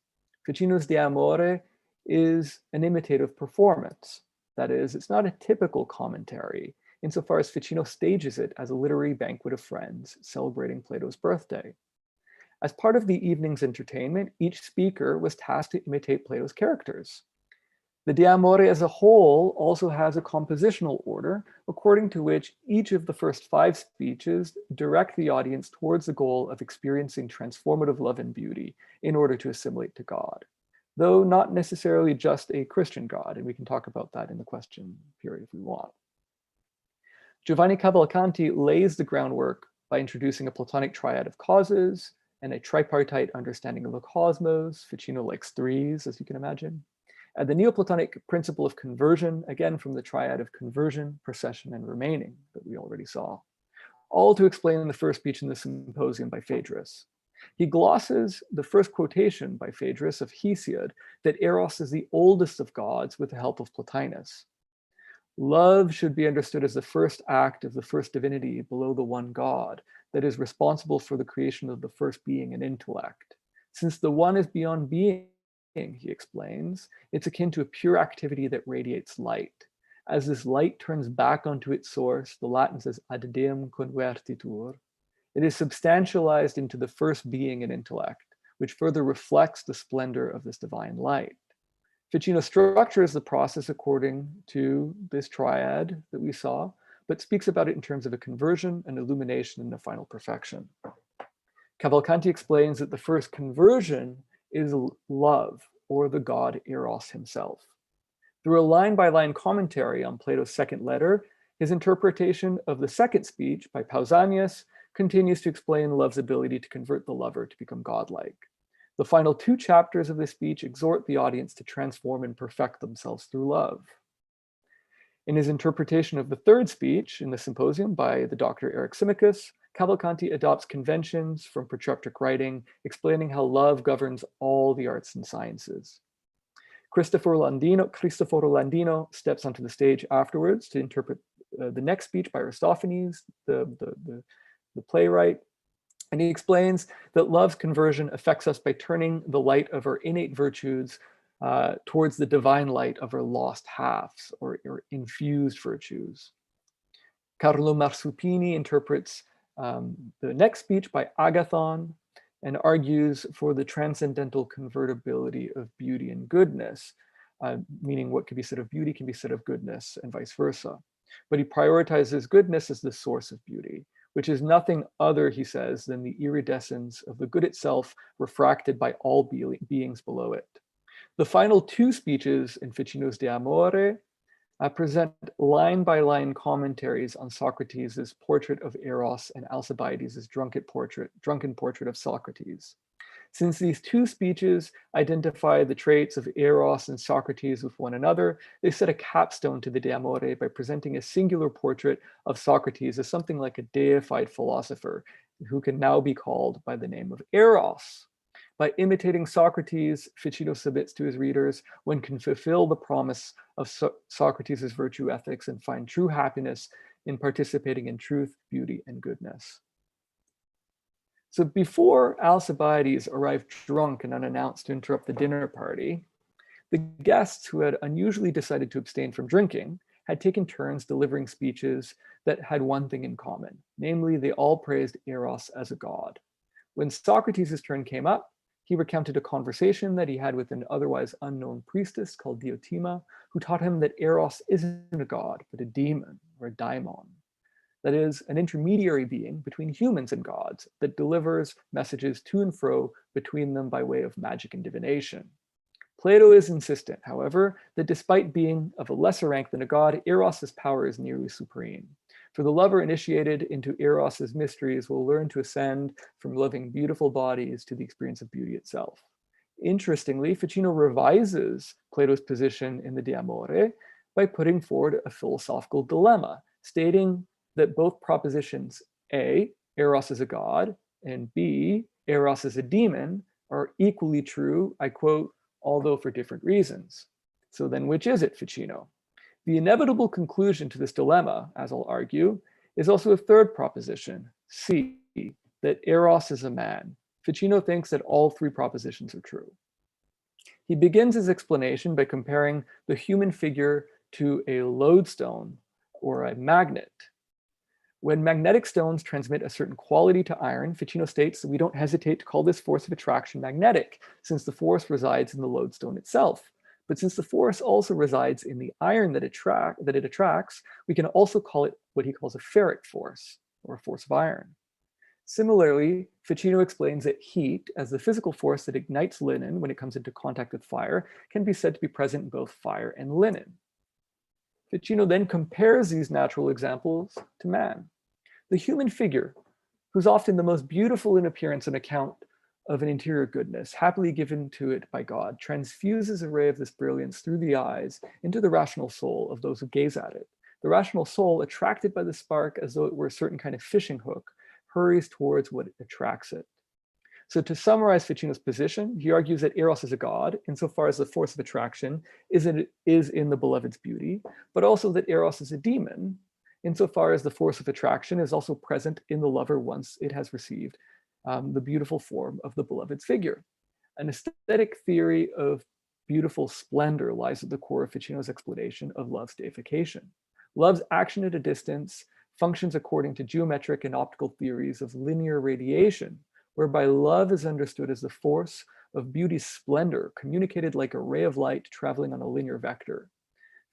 Ficino's De Amore is an imitative performance. That is, it's not a typical commentary, insofar as Ficino stages it as a literary banquet of friends celebrating Plato's birthday. As part of the evening's entertainment, each speaker was tasked to imitate Plato's characters. The De Amore as a whole also has a compositional order, according to which each of the first 5 speeches direct the audience towards the goal of experiencing transformative love and beauty in order to assimilate to God, though not necessarily just a Christian God, and we can talk about that in the question period if we want. Giovanni Cavalcanti lays the groundwork by introducing a Platonic triad of causes and a tripartite understanding of the cosmos. Ficino likes 3s, as you can imagine. And the Neoplatonic principle of conversion, again from the triad of conversion, procession, and remaining that we already saw, all to explain the first speech in the Symposium by Phaedrus. He glosses the first quotation by Phaedrus of Hesiod that Eros is the oldest of gods with the help of Plotinus. Love should be understood as the first act of the first divinity below the one God that is responsible for the creation of the first being and intellect. Since the one is beyond being, he explains, it's akin to a pure activity that radiates light. As this light turns back onto its source, the Latin says ad deum convertitur, it is substantialized into the first being and intellect, which further reflects the splendor of this divine light. Ficino structures the process according to this triad that we saw, but speaks about it in terms of a conversion, an illumination, and a final perfection. Cavalcanti explains that the first conversion is love, or the god Eros himself. Through a line-by-line commentary on Plato's second letter, His interpretation of the second speech by Pausanias continues to explain love's ability to convert the lover to become godlike. The final 2 chapters of this speech exhort the audience to transform and perfect themselves through love. In his interpretation of the third speech in the Symposium by the Dr. Eryximachus, Cavalcanti adopts conventions from patreptic writing, explaining how love governs all the arts and sciences. Cristoforo Landino steps onto the stage afterwards to interpret the next speech by Aristophanes, the playwright, and he explains that love's conversion affects us by turning the light of our innate virtues towards the divine light of our lost halves or infused virtues. Carlo Marsupini interprets the next speech by Agathon and argues for the transcendental convertibility of beauty and goodness, meaning what can be said of beauty can be said of goodness and vice versa. But he prioritizes goodness as the source of beauty, which is nothing other, he says, than the iridescence of the good itself refracted by all beings below it. The final 2 speeches in Ficino's De Amore present line-by-line commentaries on Socrates' portrait of Eros and Alcibiades' drunken portrait of Socrates. Since these 2 speeches identify the traits of Eros and Socrates with one another, they set a capstone to the De Amore by presenting a singular portrait of Socrates as something like a deified philosopher who can now be called by the name of Eros. By imitating Socrates, Ficino submits to his readers, one can fulfill the promise of Socrates' virtue ethics and find true happiness in participating in truth, beauty, and goodness. So before Alcibiades arrived drunk and unannounced to interrupt the dinner party, the guests who had unusually decided to abstain from drinking had taken turns delivering speeches that had one thing in common, namely they all praised Eros as a god. When Socrates' turn came up, he recounted a conversation that he had with an otherwise unknown priestess called Diotima, who taught him that Eros isn't a god, but a demon or a daimon. That is, an intermediary being between humans and gods that delivers messages to and fro between them by way of magic and divination. Plato is insistent, however, that despite being of a lesser rank than a god, Eros' power is nearly supreme. For the lover initiated into Eros' mysteries will learn to ascend from loving beautiful bodies to the experience of beauty itself. Interestingly, Ficino revises Plato's position in the De Amore by putting forward a philosophical dilemma, stating that both propositions A, Eros is a god, and B, Eros is a demon, are equally true, I quote, although for different reasons. So then which is it, Ficino? The inevitable conclusion to this dilemma, as I'll argue, is also a third proposition, C, that Eros is a man. Ficino thinks that all 3 propositions are true. He begins his explanation by comparing the human figure to a lodestone or a magnet. When magnetic stones transmit a certain quality to iron, Ficino states that we don't hesitate to call this force of attraction magnetic, since the force resides in the lodestone itself. But since the force also resides in the iron that it attracts, we can also call it what he calls a ferric force, or a force of iron. Similarly, Ficino explains that heat, as the physical force that ignites linen when it comes into contact with fire, can be said to be present in both fire and linen. Ficino then compares these natural examples to man. The human figure, who's often the most beautiful in appearance on account of an interior goodness, happily given to it by God, transfuses a ray of this brilliance through the eyes into the rational soul of those who gaze at it. The rational soul, attracted by the spark as though it were a certain kind of fishing hook, hurries towards what attracts it. So to summarize Ficino's position, he argues that Eros is a god, insofar as the force of attraction is in the beloved's beauty, but also that Eros is a demon, insofar as the force of attraction is also present in the lover once it has received the beautiful form of the beloved's figure. An aesthetic theory of beautiful splendor lies at the core of Ficino's explanation of love's deification. Love's action at a distance functions according to geometric and optical theories of linear radiation, whereby love is understood as the force of beauty's splendor, communicated like a ray of light traveling on a linear vector.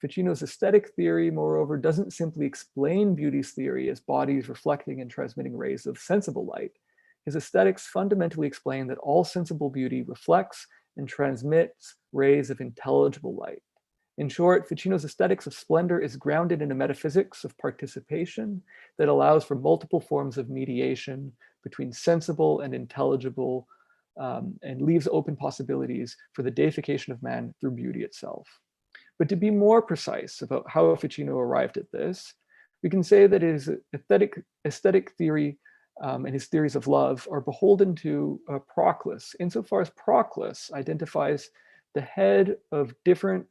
Ficino's aesthetic theory, moreover, doesn't simply explain beauty's theory as bodies reflecting and transmitting rays of sensible light. His aesthetics fundamentally explain that all sensible beauty reflects and transmits rays of intelligible light. In short, Ficino's aesthetics of splendor is grounded in a metaphysics of participation that allows for multiple forms of mediation between sensible and intelligible, and leaves open possibilities for the deification of man through beauty itself. But to be more precise about how Ficino arrived at this, we can say that his aesthetic theory and his theories of love are beholden to Proclus, insofar as Proclus identifies the head of different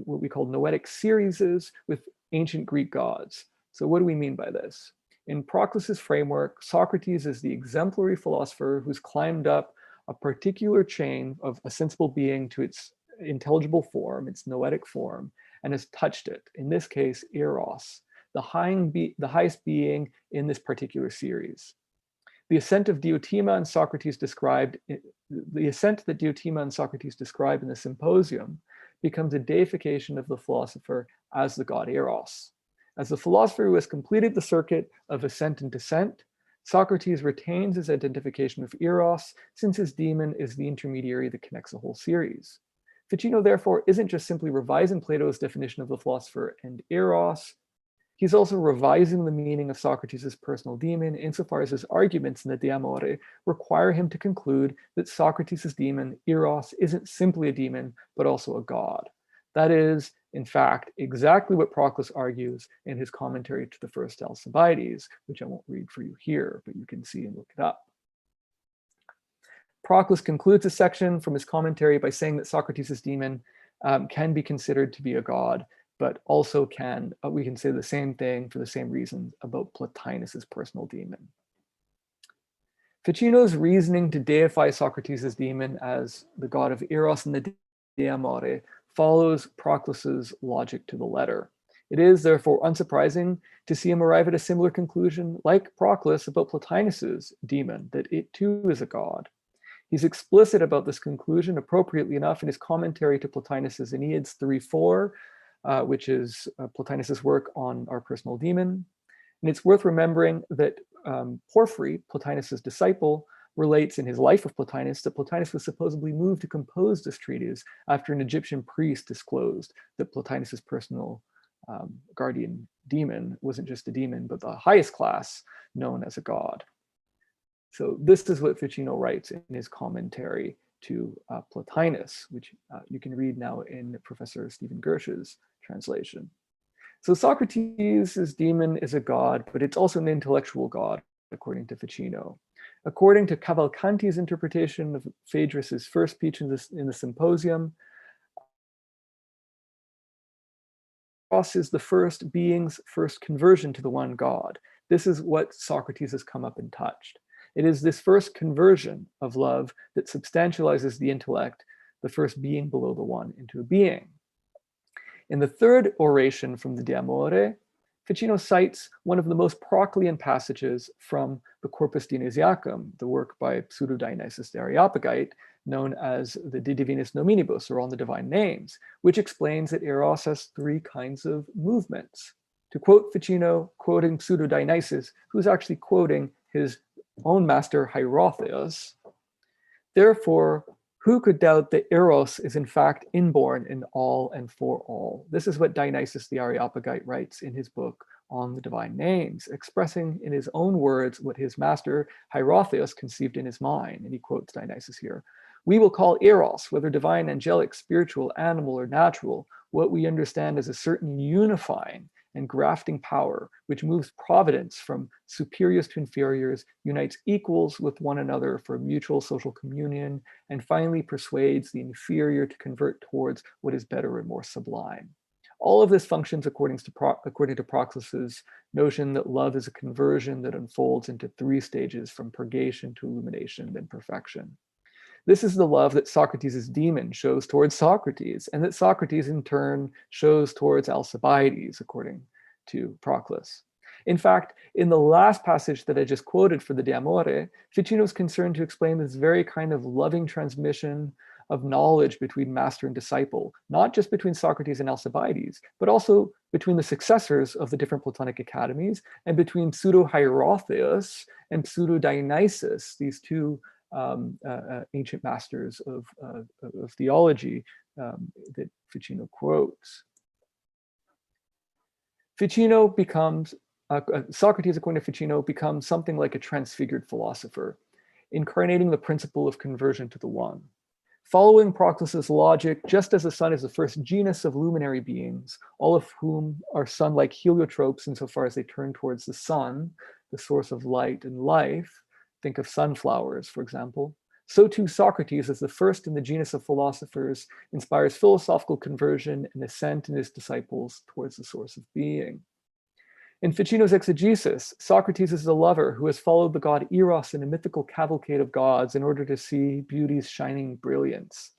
what we call noetic series with ancient Greek gods. So what do we mean by this? In Proclus's framework, Socrates is the exemplary philosopher who's climbed up a particular chain of a sensible being to its intelligible form, its noetic form, and has touched it. In this case, Eros, the highest being in this particular series. The ascent that Diotima and Socrates describe in the Symposium becomes a deification of the philosopher as the god Eros. As the philosopher who has completed the circuit of ascent and descent, Socrates retains his identification with Eros, since his daemon is the intermediary that connects the whole series. Ficino, therefore, isn't just simply revising Plato's definition of the philosopher and Eros, he's also revising the meaning of Socrates' personal daemon insofar as his arguments in the De Amore require him to conclude that Socrates' daemon, Eros, isn't simply a daemon, but also a god. That is, in fact, exactly what Proclus argues in his commentary to the first Alcibiades, which I won't read for you here, but you can see and look it up. Proclus concludes this section from his commentary by saying that Socrates' daemon can be considered to be a god, but also we can say the same thing for the same reason about Plotinus' personal daemon. Ficino's reasoning to deify Socrates' daemon as the god of Eros in the De Amore follows Proclus's logic to the letter. It is therefore unsurprising to see him arrive at a similar conclusion like Proclus about Plotinus' daemon, that it too is a god. He's explicit about this conclusion appropriately enough in his commentary to Plotinus' Enneads 3:4, which is Plotinus' work on our personal daemon. And it's worth remembering that Porphyry, Plotinus' disciple, relates in his life of Plotinus that Plotinus was supposedly moved to compose this treatise after an Egyptian priest disclosed that Plotinus' personal guardian daemon wasn't just a daemon, but the highest class known as a god. So this is what Ficino writes in his commentary to Plotinus, which you can read now in Professor Stephen Gersh's translation. So Socrates' daemon is a god, but it's also an intellectual god, according to Ficino. According to Cavalcanti's interpretation of Phaedrus' first speech in the Symposium, Eros is the first being's first conversion to the one God. This is what Socrates has come up and touched. It is this first conversion of love that substantializes the intellect, the first being below the one, into a being. In the third oration from the De Amore, Ficino cites one of the most Proclean passages from the Corpus Dionysiacum, the work by Pseudo-Dionysius the Areopagite, known as the De Divinis Nominibus, or On the Divine Names, which explains that Eros has three kinds of movements. To quote Ficino, quoting Pseudo-Dionysius, who's actually quoting his own master Hierotheus, therefore, who could doubt that Eros is in fact inborn in all and for all? This is what Dionysius the Areopagite writes in his book On the Divine Names, expressing in his own words what his master Hierotheus conceived in his mind. And he quotes Dionysius here. We will call Eros, whether divine, angelic, spiritual, animal, or natural, what we understand as a certain unifying and grafting power, which moves providence from superiors to inferiors, unites equals with one another for mutual social communion, and finally persuades the inferior to convert towards what is better and more sublime. All of this functions according to Proclus's notion that love is a conversion that unfolds into three stages, from purgation to illumination, then perfection. This is the love that Socrates' daemon shows towards Socrates, and that Socrates in turn shows towards Alcibiades, according to Proclus. In fact, in the last passage that I just quoted for the De Amore, Ficino is concerned to explain this very kind of loving transmission of knowledge between master and disciple, not just between Socrates and Alcibiades, but also between the successors of the different Platonic academies, and between Pseudo-Hierotheus and Pseudo-Dionysius, these two ancient masters of theology that Ficino quotes. Ficino becomes, Socrates, according to Ficino, becomes something like a transfigured philosopher, incarnating the principle of conversion to the one. Following Proclus's logic, just as the sun is the first genus of luminary beings, all of whom are sun-like heliotropes insofar as they turn towards the sun, the source of light and life, think of sunflowers, for example, so too Socrates, as the first in the genus of philosophers, inspires philosophical conversion and ascent in his disciples towards the source of being. In Ficino's exegesis, Socrates is a lover who has followed the god Eros in a mythical cavalcade of gods in order to see beauty's shining brilliance.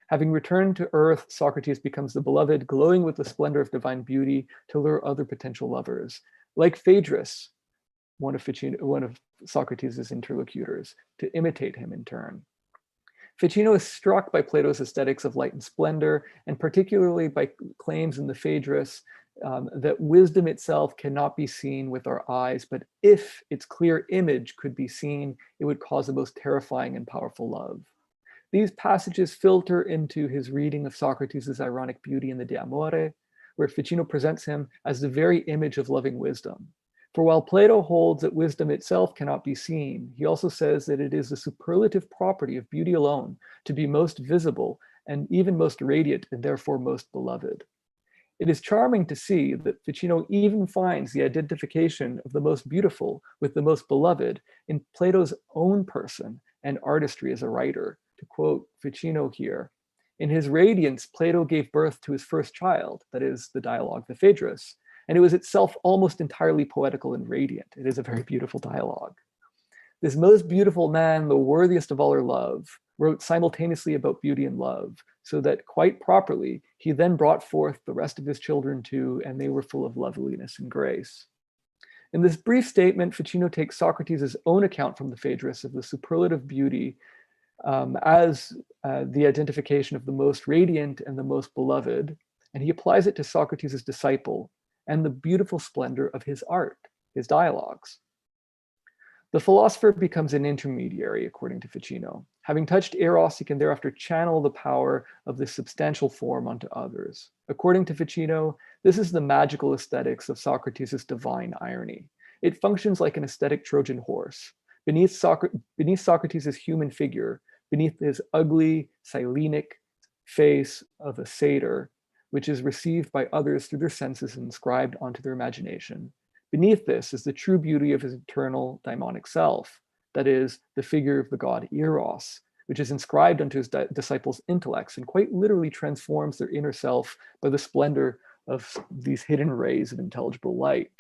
Having returned to earth, Socrates becomes the beloved, glowing with the splendor of divine beauty to lure other potential lovers, like Phaedrus, one of Socrates' interlocutors, to imitate him in turn. Ficino is struck by Plato's aesthetics of light and splendor, and particularly by claims in the Phaedrus that wisdom itself cannot be seen with our eyes, but if its clear image could be seen, it would cause the most terrifying and powerful love. These passages filter into his reading of Socrates' ironic beauty in the De Amore, where Ficino presents him as the very image of loving wisdom. For while Plato holds that wisdom itself cannot be seen, he also says that it is the superlative property of beauty alone to be most visible and even most radiant and therefore most beloved. It is charming to see that Ficino even finds the identification of the most beautiful with the most beloved in Plato's own person and artistry as a writer. To quote Ficino here, in his radiance, Plato gave birth to his first child, that is the dialogue, the Phaedrus, and it was itself almost entirely poetical and radiant. It is a very beautiful dialogue. This most beautiful man, the worthiest of all our love, wrote simultaneously about beauty and love, so that quite properly, he then brought forth the rest of his children too, and they were full of loveliness and grace. In this brief statement, Ficino takes Socrates' own account from the Phaedrus of the superlative beauty as the identification of the most radiant and the most beloved, and he applies it to Socrates' disciple and the beautiful splendor of his art, his dialogues. The philosopher becomes an intermediary, according to Ficino. Having touched Eros, he can thereafter channel the power of this substantial form onto others. According to Ficino, this is the magical aesthetics of Socrates' divine irony. It functions like an aesthetic Trojan horse. Beneath Socrates' human figure, beneath his ugly, Silenic face of a satyr, which is received by others through their senses and inscribed onto their imagination. Beneath this is the true beauty of his eternal daimonic self, that is, the figure of the god Eros, which is inscribed onto his disciples' intellects and quite literally transforms their inner self by the splendor of these hidden rays of intelligible light.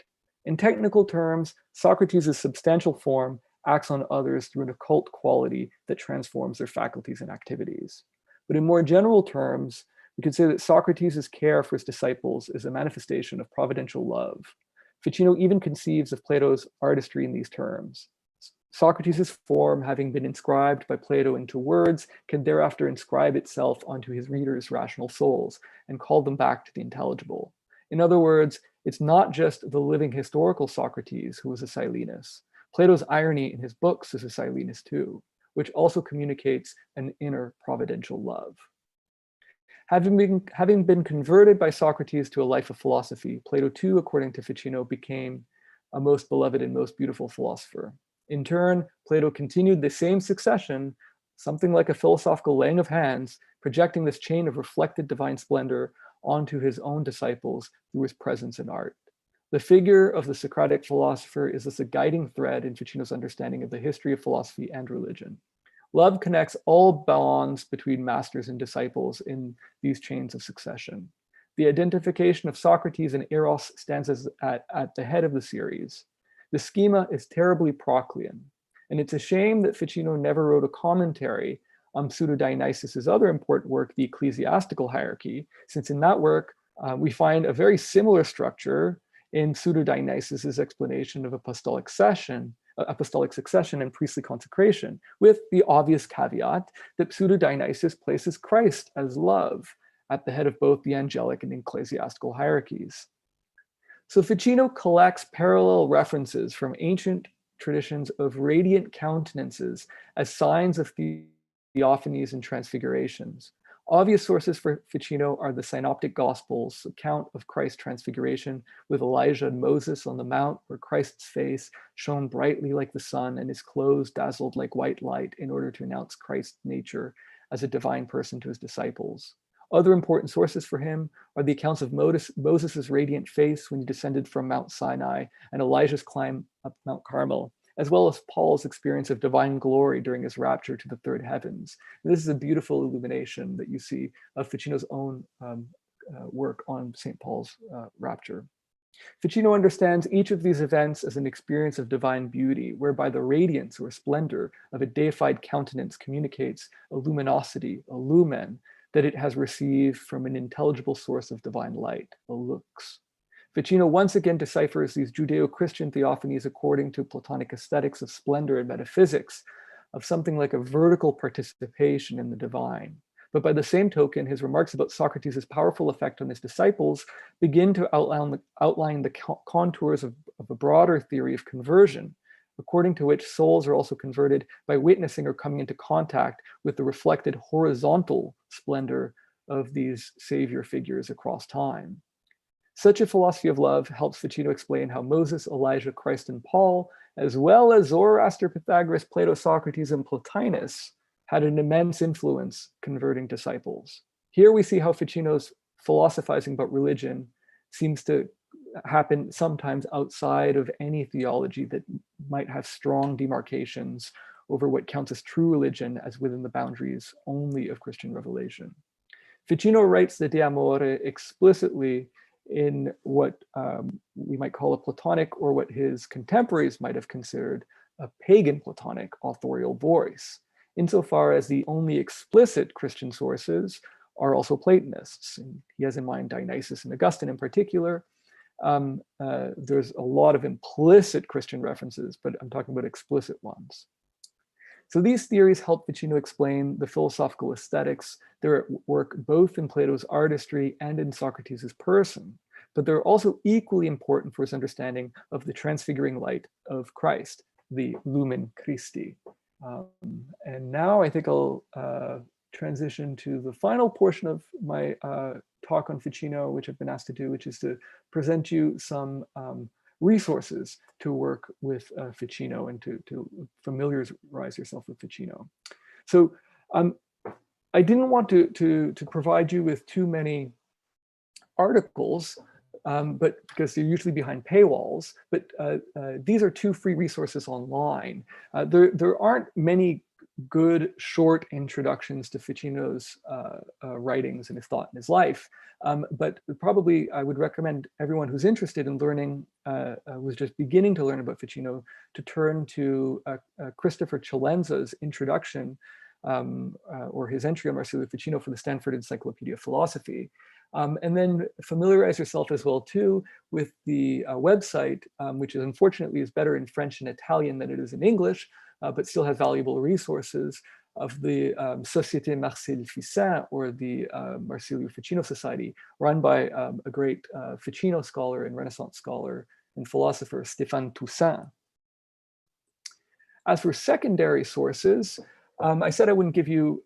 In technical terms, Socrates' substantial form acts on others through an occult quality that transforms their faculties and activities. But in more general terms, we could say that Socrates' care for his disciples is a manifestation of providential love. Ficino even conceives of Plato's artistry in these terms. Socrates' form, having been inscribed by Plato into words, can thereafter inscribe itself onto his readers' rational souls and call them back to the intelligible. In other words, it's not just the living historical Socrates who was a Silenus. Plato's irony in his books is a Silenus too, which also communicates an inner providential love. Having been converted by Socrates to a life of philosophy, Plato too, according to Ficino, became a most beloved and most beautiful philosopher. In turn, Plato continued the same succession, something like a philosophical laying of hands, projecting this chain of reflected divine splendor onto his own disciples through his presence in art. The figure of the Socratic philosopher is thus a guiding thread in Ficino's understanding of the history of philosophy and religion. Love connects all bonds between masters and disciples in these chains of succession. The identification of Socrates and Eros stands at the head of the series. The schema is terribly Proclean, and it's a shame that Ficino never wrote a commentary on Pseudo-Dionysius' other important work, the Ecclesiastical Hierarchy, since in that work we find a very similar structure in Pseudo-Dionysius' explanation of apostolic succession and priestly consecration, with the obvious caveat that Pseudo-Dionysius places Christ as love at the head of both the angelic and ecclesiastical hierarchies. So Ficino collects parallel references from ancient traditions of radiant countenances as signs of theophanies and transfigurations, Obvious sources for Ficino are the Synoptic Gospels' account of Christ's transfiguration with Elijah and Moses on the mount, where Christ's face shone brightly like the sun and his clothes dazzled like white light in order to announce Christ's nature as a divine person to his disciples. Other important sources for him are the accounts of Moses' radiant face when he descended from Mount Sinai and Elijah's climb up Mount Carmel, as well as Paul's experience of divine glory during his rapture to the third heavens. And this is a beautiful illumination that you see of Ficino's own work on St. Paul's rapture. Ficino understands each of these events as an experience of divine beauty, whereby the radiance or splendor of a deified countenance communicates a luminosity, a lumen, that it has received from an intelligible source of divine light, a lux. Ficino once again deciphers these Judeo-Christian theophanies according to Platonic aesthetics of splendor and metaphysics, of something like a vertical participation in the divine. But by the same token, his remarks about Socrates' powerful effect on his disciples begin to outline the contours of a broader theory of conversion, according to which souls are also converted by witnessing or coming into contact with the reflected horizontal splendor of these savior figures across time. Such a philosophy of love helps Ficino explain how Moses, Elijah, Christ, and Paul, as well as Zoroaster, Pythagoras, Plato, Socrates, and Plotinus, had an immense influence converting disciples. Here we see how Ficino's philosophizing about religion seems to happen sometimes outside of any theology that might have strong demarcations over what counts as true religion as within the boundaries only of Christian revelation. Ficino writes the De Amore explicitly in what we might call a Platonic, or what his contemporaries might have considered a pagan Platonic authorial voice, insofar as the only explicit Christian sources are also Platonists. And he has in mind Dionysius and Augustine in particular. There's a lot of implicit Christian references, but I'm talking about explicit ones. So these theories help Ficino explain the philosophical aesthetics. They're at work both in Plato's Artistry and in Socrates' person, but they're also equally important for his understanding of the transfiguring light of Christ, the Lumen Christi. And now I think I'll transition to the final portion of my talk on Ficino, which I've been asked to do, which is to present you some resources to work with Ficino and to familiarize yourself with Ficino. So I didn't want to provide you with too many articles, but because they're usually behind paywalls, but these are two free resources online. There aren't many good short introductions to Ficino's writings and his thought and his life, but probably I would recommend everyone who's interested in learning, who's just beginning to learn about Ficino, to turn to Christopher Celenza's introduction or his entry on Marsilio Ficino for the Stanford Encyclopedia of Philosophy. And then familiarize yourself as well too with the website, which is unfortunately is better in French and Italian than it is in English, but still has valuable resources of the Société Marsilio Ficino, or the Marsilio Ficino Society, run by a great Ficino scholar and Renaissance scholar and philosopher, Stéphane Toussaint. As for secondary sources, I said I wouldn't give you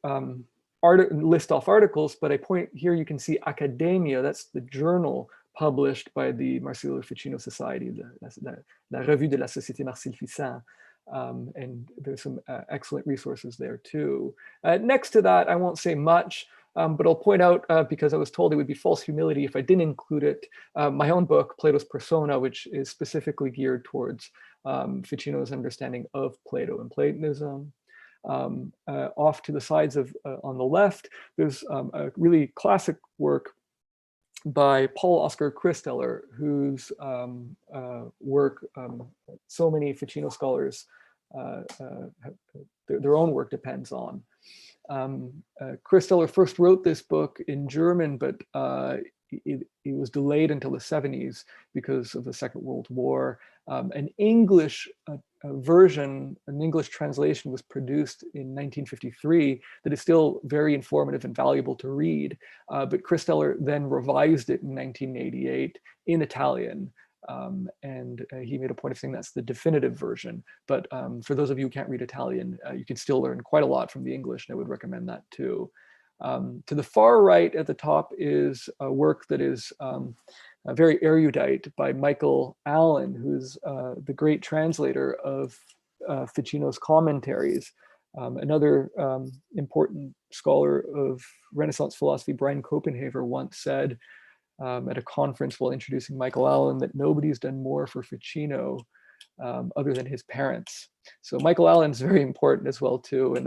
list off articles, but I point here, you can see Academia, that's the journal published by the Marsilio Ficino Society, la Revue de la Société Marsilio Ficino. And there's some excellent resources there too. Next to that, I won't say much, but I'll point out, because I was told it would be false humility if I didn't include it, my own book, Plato's Persona, which is specifically geared towards Ficino's understanding of Plato and Platonism. Off to the sides of, on the left, there's a really classic work by Paul Oscar Christeller, whose work so many Ficino scholars, their own work depends on. Christeller first wrote this book in German, but it was delayed until the 70s because of the Second World War. An English version, an English translation was produced in 1953 that is still very informative and valuable to read. But Christeller then revised it in 1988 in Italian. And he made a point of saying that's the definitive version. But for those of you who can't read Italian, you can still learn quite a lot from the English, and I would recommend that too. To the far right at the top is a work that is very erudite by Michael Allen, who's the great translator of Ficino's commentaries. Another important scholar of Renaissance philosophy, Brian Copenhaver, once said at a conference while introducing Michael Allen that nobody's done more for Ficino other than his parents. So Michael Allen's very important as well too, and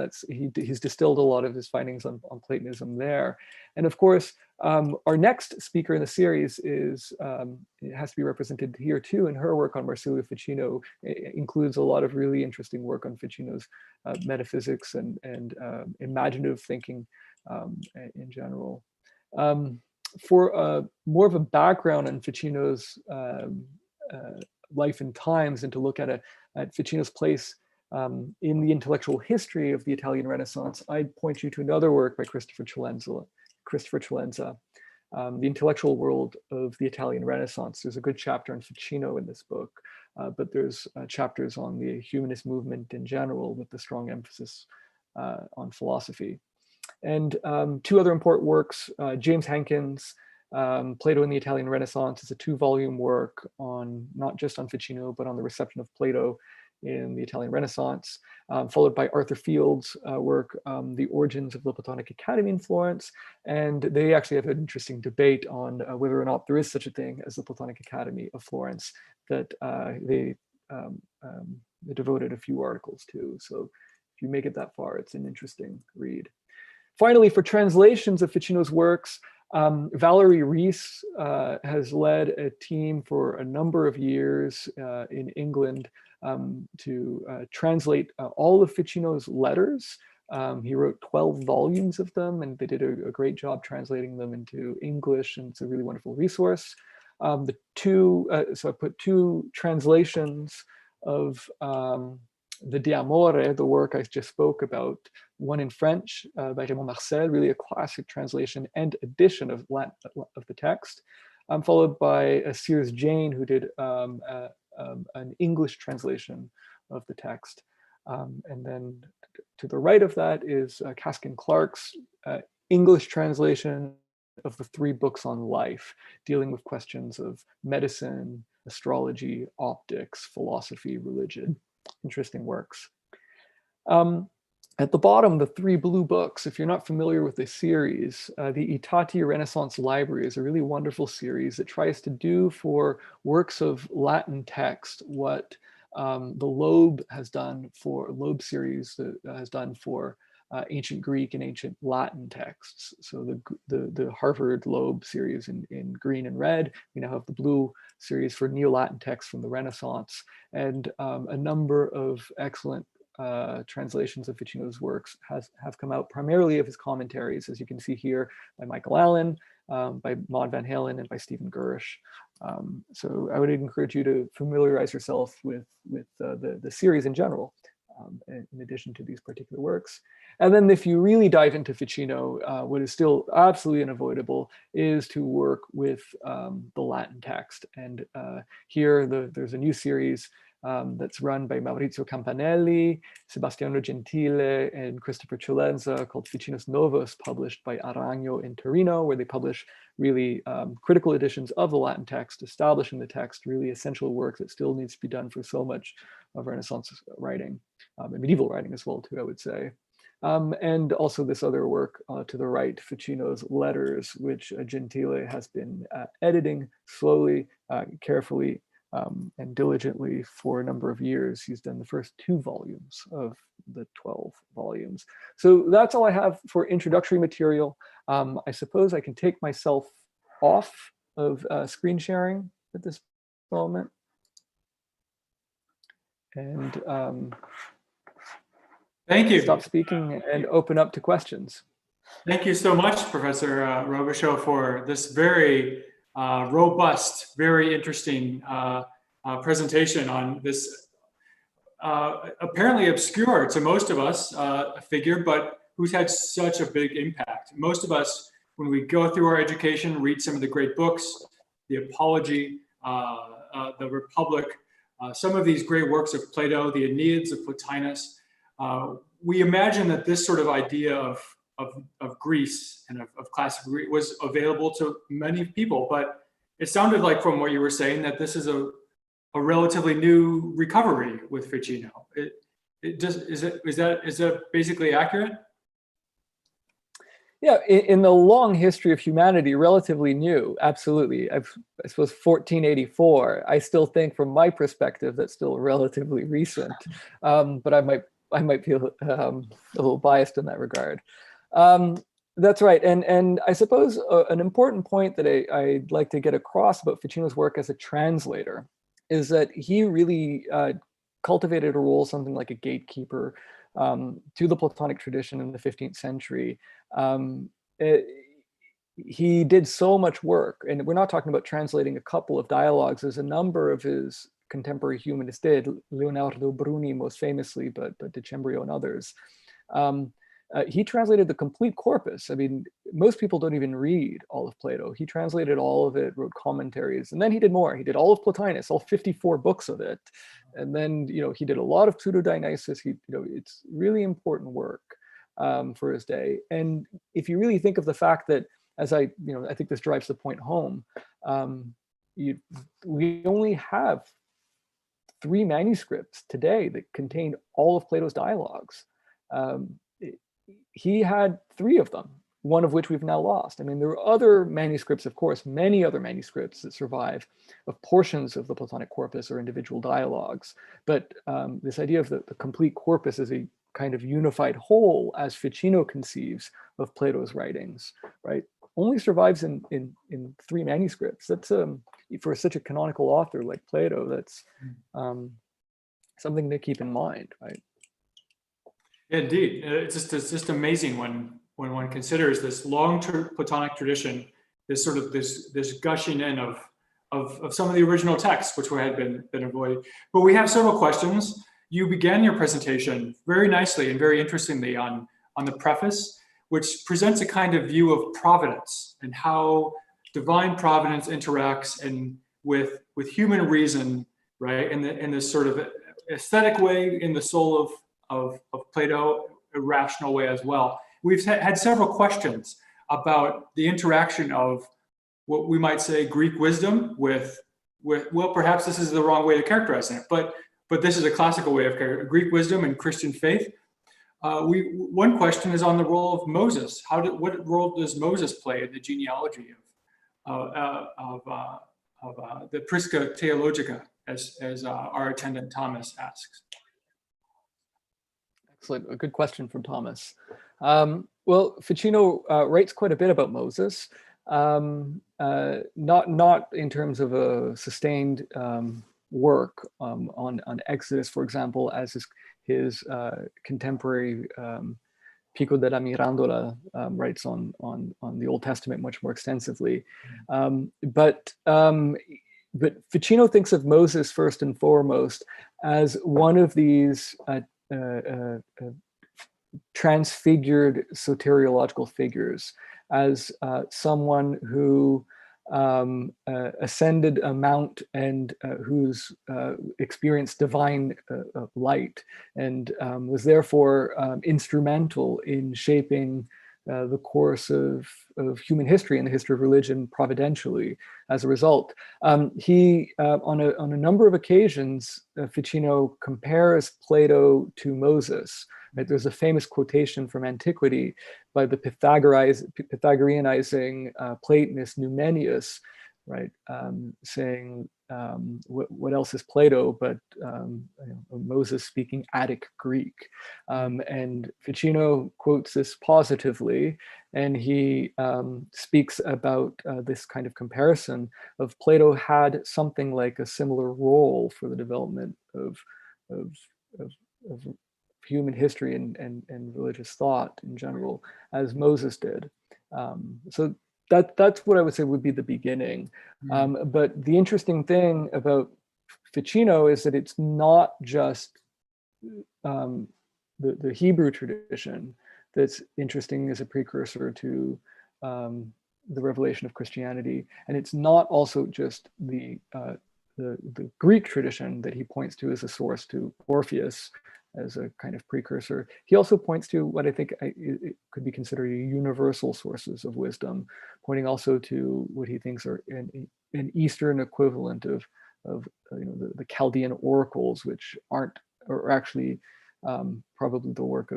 he's distilled a lot of his findings on Platonism there. And of course, our next speaker in the series it has to be represented here too, and her work on Marsilio Ficino includes a lot of really interesting work on Ficino's metaphysics and imaginative thinking in general. For more of a background on Ficino's life and times, and to look at Ficino's place in the intellectual history of the Italian Renaissance, I'd point you to another work by Christopher Celenza, The Intellectual World of the Italian Renaissance. There's a good chapter on Ficino in this book, but there's chapters on the humanist movement in general with the strong emphasis on philosophy. And two other important works, James Hankins' Plato in the Italian Renaissance is a 2-volume work on not just on Ficino, but on the reception of Plato in the Italian Renaissance, followed by Arthur Field's work, The Origins of the Platonic Academy in Florence. And they actually have an interesting debate on whether or not there is such a thing as the Platonic Academy of Florence that they devoted a few articles to. So if you make it that far, it's an interesting read. Finally, for translations of Ficino's works, Valerie Rees has led a team for a number of years in England to translate all of Ficino's letters. He wrote 12 volumes of them, and they did a great job translating them into English, and it's a really wonderful resource. So I put 2 translations of the De Amore, the work I just spoke about, one in French by Raymond Marcel, really a classic translation and edition of the text, followed by Sears Jane, who did an English translation of the text. And then to the right of that is Caskin Clark's English translation of the 3 books on life, dealing with questions of medicine, astrology, optics, philosophy, religion. Interesting works. At the bottom, the 3 blue books, if you're not familiar with this series, the Itati Renaissance Library is a really wonderful series that tries to do for works of Latin text what the Loeb series has done for ancient Greek and ancient Latin texts. So the Harvard Loeb series in green and red. We now have the blue series for Neo-Latin texts from the Renaissance, and a number of excellent translations of Ficino's works have come out, primarily of his commentaries, as you can see here, by Michael Allen, by Maud Van Halen, and by Stephen Gersh. So I would encourage you to familiarize yourself with the series in general, in addition to these particular works. And then if you really dive into Ficino, what is still absolutely unavoidable is to work with the Latin text. And here there's a new series that's run by Maurizio Campanelli, Sebastiano Gentile, and Christopher Celenza, called Ficino's Novus, published by Aragno in Torino, where they publish really critical editions of the Latin text, establishing the text, really essential work that still needs to be done for so much of Renaissance writing, and medieval writing as well too, I would say. And also this other work to the right, Ficino's Letters, which Gentile has been editing slowly, carefully, and diligently for a number of years. He's done the first 2 volumes of the 12 volumes. So that's all I have for introductory material. I suppose I can take myself off of screen sharing at this moment. And thank you. Stop speaking and open up to questions. Thank you so much, Professor Robichaud, for this very robust, very interesting presentation on this apparently obscure to most of us figure, but who's had such a big impact. Most of us, when we go through our education, read some of the great books, the Apology, the Republic, some of these great works of Plato, the Enneads of Plotinus, we imagine that this sort of idea of of Greece and of classical Greece was available to many people. But it sounded like from what you were saying that this is a relatively new recovery with Ficino. Is that basically accurate? Yeah, in the long history of humanity, relatively new, absolutely. I suppose 1484. I still think, from my perspective, that's still relatively recent, but I might feel a little biased in that regard. That's right, and I suppose an important point that I'd like to get across about Ficino's work as a translator is that he really cultivated a role, something like a gatekeeper, to the Platonic tradition in the 15th century. He did so much work, and we're not talking about translating a couple of dialogues, as a number of his contemporary humanists did, Leonardo Bruni most famously, but Decembrio and others. He translated the complete corpus. I mean, most people don't even read all of Plato. He translated all of it, wrote commentaries, and then he did more. He did all of Plotinus, all 54 books of it. And then, he did a lot of Pseudo-Dionysius. It's really important work for his day. And if you really think of the fact that, as I think this drives the point home, we only have 3 manuscripts today that contain all of Plato's dialogues. He had 3 of them, one of which we've now lost. I mean, there are other manuscripts, of course, many other manuscripts that survive of portions of the Platonic corpus or individual dialogues. But this idea of the complete corpus as a kind of unified whole, as Ficino conceives of Plato's writings, right, only survives in 3 manuscripts. That's for such a canonical author like Plato, that's something to keep in mind, right? Indeed, it's just amazing when one considers this long Platonic tradition, this gushing in of some of the original texts, which had been avoided. But we have several questions. You began your presentation very nicely and very interestingly on the preface, which presents a kind of view of providence and how divine providence interacts with human reason, right? In this sort of aesthetic way, in the soul of Plato, a rational way as well. We've had several questions about the interaction of what we might say Greek wisdom with well, perhaps this is the wrong way to characterize it, but this is a classical way of Greek wisdom and Christian faith. One question is on the role of Moses. What role does Moses play in the genealogy of the Prisca Theologica, as our attendant Thomas asks? Excellent, a good question from Thomas. Well, Ficino writes quite a bit about Moses, not in terms of a sustained work on Exodus, for example, as his contemporary Pico della Mirandola writes on the Old Testament much more extensively. But Ficino thinks of Moses first and foremost as one of these transfigured soteriological figures, as someone who ascended a mount and who's experienced divine light, and was therefore instrumental in shaping the course of human history and the history of religion providentially. As a result, he on a number of occasions, Ficino compares Plato to Moses. Right? There's a famous quotation from antiquity by the Pythagoreanizing Platonist Numenius, right, saying, what else is Plato but Moses speaking Attic Greek? And Ficino quotes this positively, and he speaks about this kind of comparison of Plato had something like a similar role for the development of human history and religious thought in general as Moses did. So that's what I would say would be the beginning. But the interesting thing about Ficino is that it's not just the Hebrew tradition that's interesting as a precursor to the revelation of Christianity, and it's not also just the Greek tradition that he points to as a source to Orpheus as a kind of precursor. He also points to what I think it could be considered universal sources of wisdom, pointing also to what he thinks are an Eastern equivalent of the Chaldean oracles, which are actually probably the work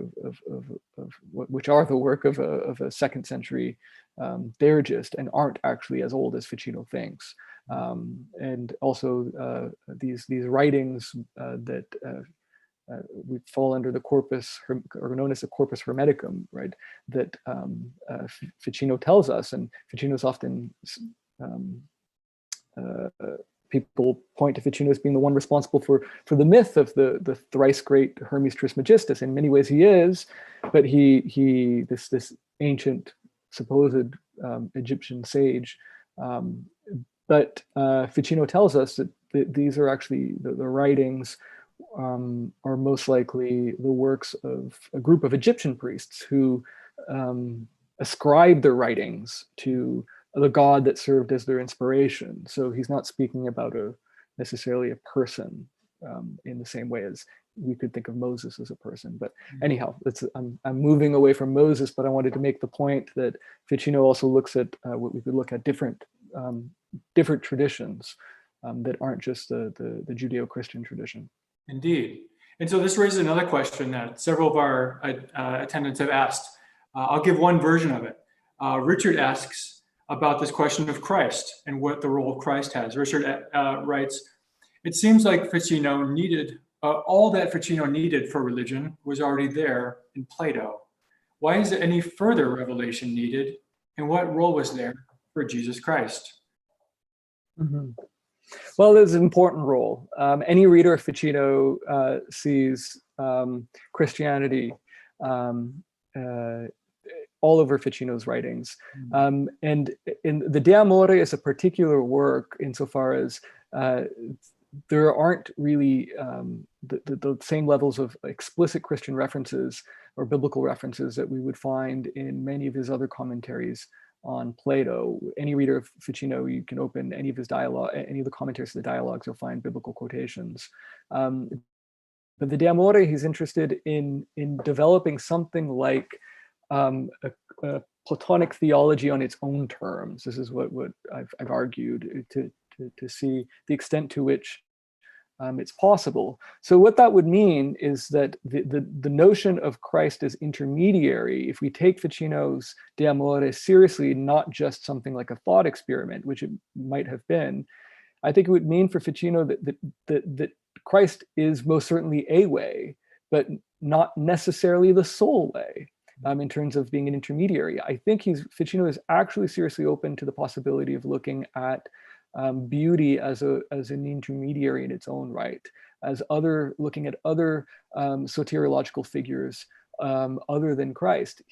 which are the work of a 2nd century theurgist, and aren't actually as old as Ficino thinks. And also these writings that we fall under the corpus, or known as the corpus hermeticum, right? That Ficino tells us, and Ficino's often people point to Ficino as being the one responsible for the myth of the thrice great Hermes Trismegistus. In many ways, he is, but this ancient supposed Egyptian sage. But Ficino tells us that these are actually the writings are most likely the works of a group of Egyptian priests who ascribe their writings to the god that served as their inspiration. So he's not speaking about necessarily a person in the same way as we could think of Moses as a person. But anyhow, I'm moving away from Moses, but I wanted to make the point that Ficino also looks at what we could look at different traditions that aren't just the Judeo-Christian tradition. Indeed. And so this raises another question that several of our attendants have asked. I'll give one version of it. Richard asks about this question of Christ and what the role of Christ has. Richard writes, it seems like Ficino needed, all that Ficino needed for religion was already there in Plato. Why is any further revelation needed? And what role was there for Jesus Christ? Mm-hmm. Well, there's an important role. Any reader of Ficino sees Christianity all over Ficino's writings. And in the De Amore is a particular work insofar as there aren't really the same levels of explicit Christian references or biblical references that we would find in many of his other commentaries on Plato. Any reader of Ficino, you can open any of his dialogue, any of the commentaries to the dialogues, you'll find biblical quotations. But the De Amore, he's interested in developing something like a Platonic theology on its own terms. This is what I've argued to see the extent to which it's possible. So what that would mean is that the notion of Christ as intermediary, if we take Ficino's De Amore seriously, not just something like a thought experiment, which it might have been, I think it would mean for Ficino that Christ is most certainly a way, but not necessarily the sole way. In terms of being an intermediary, I think Ficino is actually seriously open to the possibility of looking at beauty as an intermediary in its own right, looking at other soteriological figures other than Christ.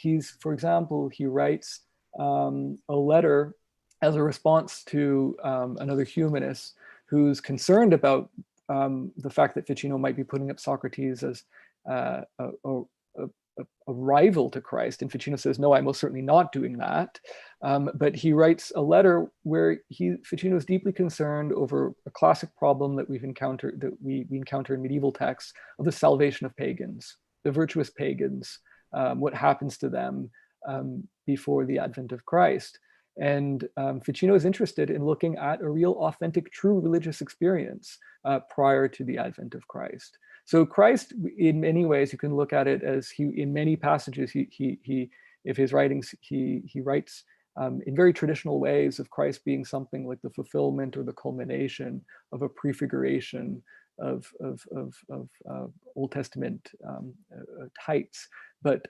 For example, he writes a letter as a response to another humanist who's concerned about the fact that Ficino might be putting up Socrates as a rival to Christ. And Ficino says, no, I'm most certainly not doing that. But he writes a letter where Ficino is deeply concerned over a classic problem that we encounter in medieval texts of the salvation of pagans, the virtuous pagans, what happens to them before the advent of Christ. And Ficino is interested in looking at a real, authentic, true religious experience prior to the advent of Christ. So Christ, in many ways, you can look at it as in many passages, if his writings, he writes in very traditional ways of Christ being something like the fulfillment or the culmination of a prefiguration of Old Testament types. But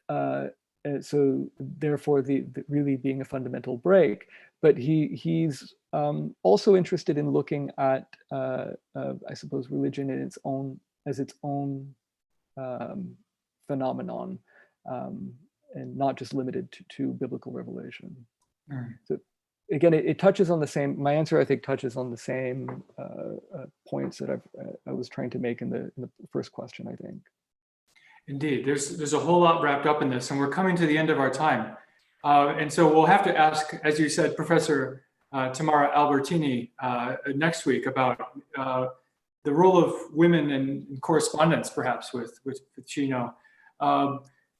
so therefore, the really being a fundamental break. But he's also interested in looking at, I suppose, religion in its own phenomenon, and not just limited to biblical revelation. So again, it touches on the same. My answer, I think, touches on the same points that I was trying to make in the first question, I think. Indeed, there's a whole lot wrapped up in this, and we're coming to the end of our time. And so we'll have to ask, as you said, Professor Tamara Albertini next week about the role of women in correspondence, perhaps with Ficino.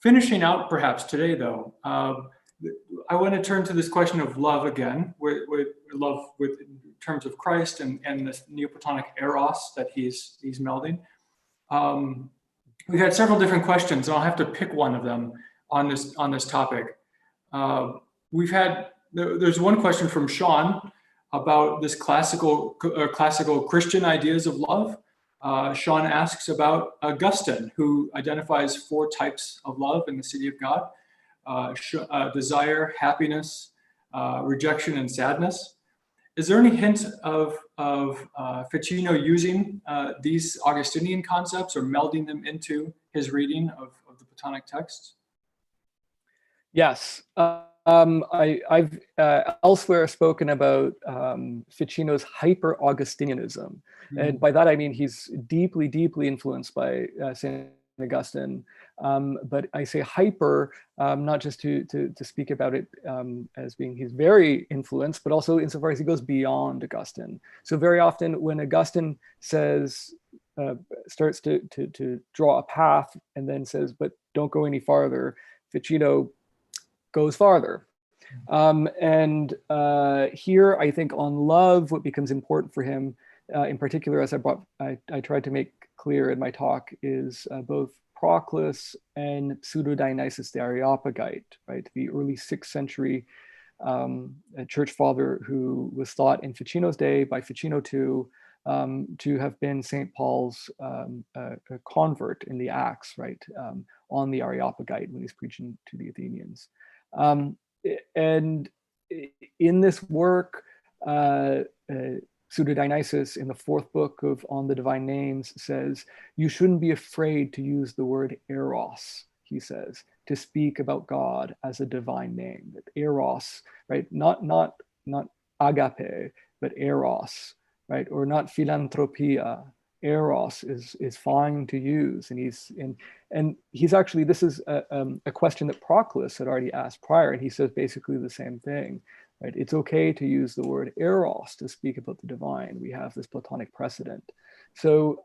Finishing out perhaps today, though, I want to turn to this question of love again, with love in terms of Christ and this Neoplatonic Eros that he's melding. We had several different questions, and I'll have to pick one of them on this topic. There's one question from Sean about this classical Christian ideas of love. Sean asks about Augustine, who identifies 4 types of love in the City of God: desire, happiness, rejection, and sadness. Is there any hint of Ficino using these Augustinian concepts or melding them into his reading of the Platonic texts? Yes. I've elsewhere spoken about Ficino's hyper-Augustinianism. And by that, I mean he's deeply, deeply influenced by St. Augustine. But I say hyper, not just to speak about it as being he's very influenced, but also insofar as he goes beyond Augustine. So very often when Augustine says, starts to draw a path and then says, but don't go any farther, Ficino goes farther. Here, I think on love, what becomes important for him, in particular, as I tried to make clear in my talk, is both Proclus and Pseudo-Dionysius the Areopagite, right? The early 6th century church father who was thought in Ficino's day by Ficino to have been St. Paul's convert in the Acts, right? On the Areopagite when he's preaching to the Athenians. And in this work, Pseudo-Dionysius in the 4th book of On the Divine Names says, you shouldn't be afraid to use the word Eros, he says, to speak about God as a divine name. That Eros, right? Not agape, but Eros, right? Or not philanthropia. Eros is fine to use, and he's actually, this is a question that Proclus had already asked prior, and he says basically the same thing, right? It's okay to use the word Eros to speak about the divine. We have this Platonic precedent. So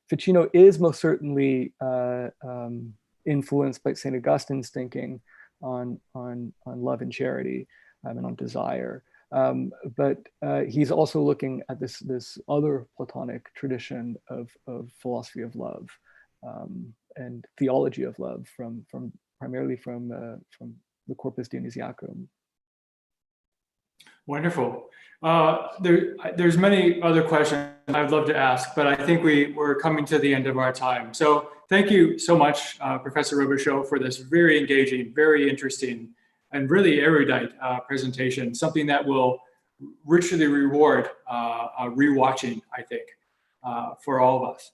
Ficino is most certainly influenced by St. Augustine's thinking on love and charity and on desire. But he's also looking at this other Platonic tradition of philosophy of love and theology of love primarily from the Corpus Dionysiacum. Wonderful. There's many other questions I'd love to ask, but I think we're coming to the end of our time. So thank you so much, Professor Robichaud, for this very engaging, very interesting, and really erudite presentation, something that will richly reward rewatching, I think, for all of us.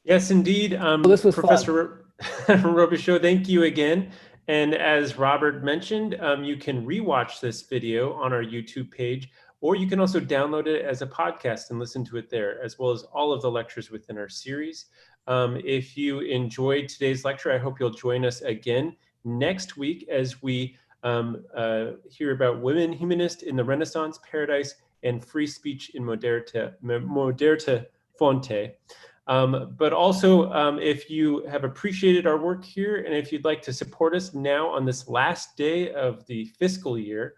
Yes, indeed. Well, this was Professor Robichaud, thank you again. And as Robert mentioned, you can rewatch this video on our YouTube page, or you can also download it as a podcast and listen to it there, as well as all of the lectures within our series. If you enjoyed today's lecture, I hope you'll join us again next week as we hear about women humanist in the Renaissance, paradise, and free speech in Modernità Fonte. But also, if you have appreciated our work here, and if you'd like to support us now on this last day of the fiscal year,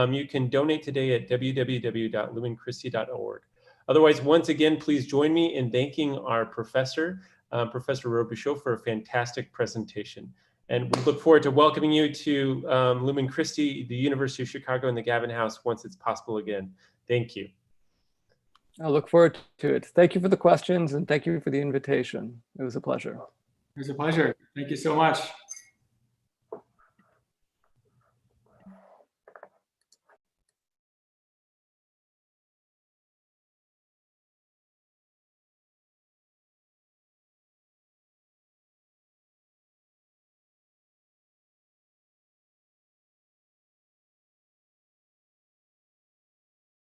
you can donate today at www.lumenchristi.org. Otherwise, once again, please join me in thanking our professor, Professor Robichaud, for a fantastic presentation. And we look forward to welcoming you to Lumen Christi, the University of Chicago, and the Gavin House once it's possible again. Thank you. I look forward to it. Thank you for the questions and thank you for the invitation. It was a pleasure. It was a pleasure. Thank you so much.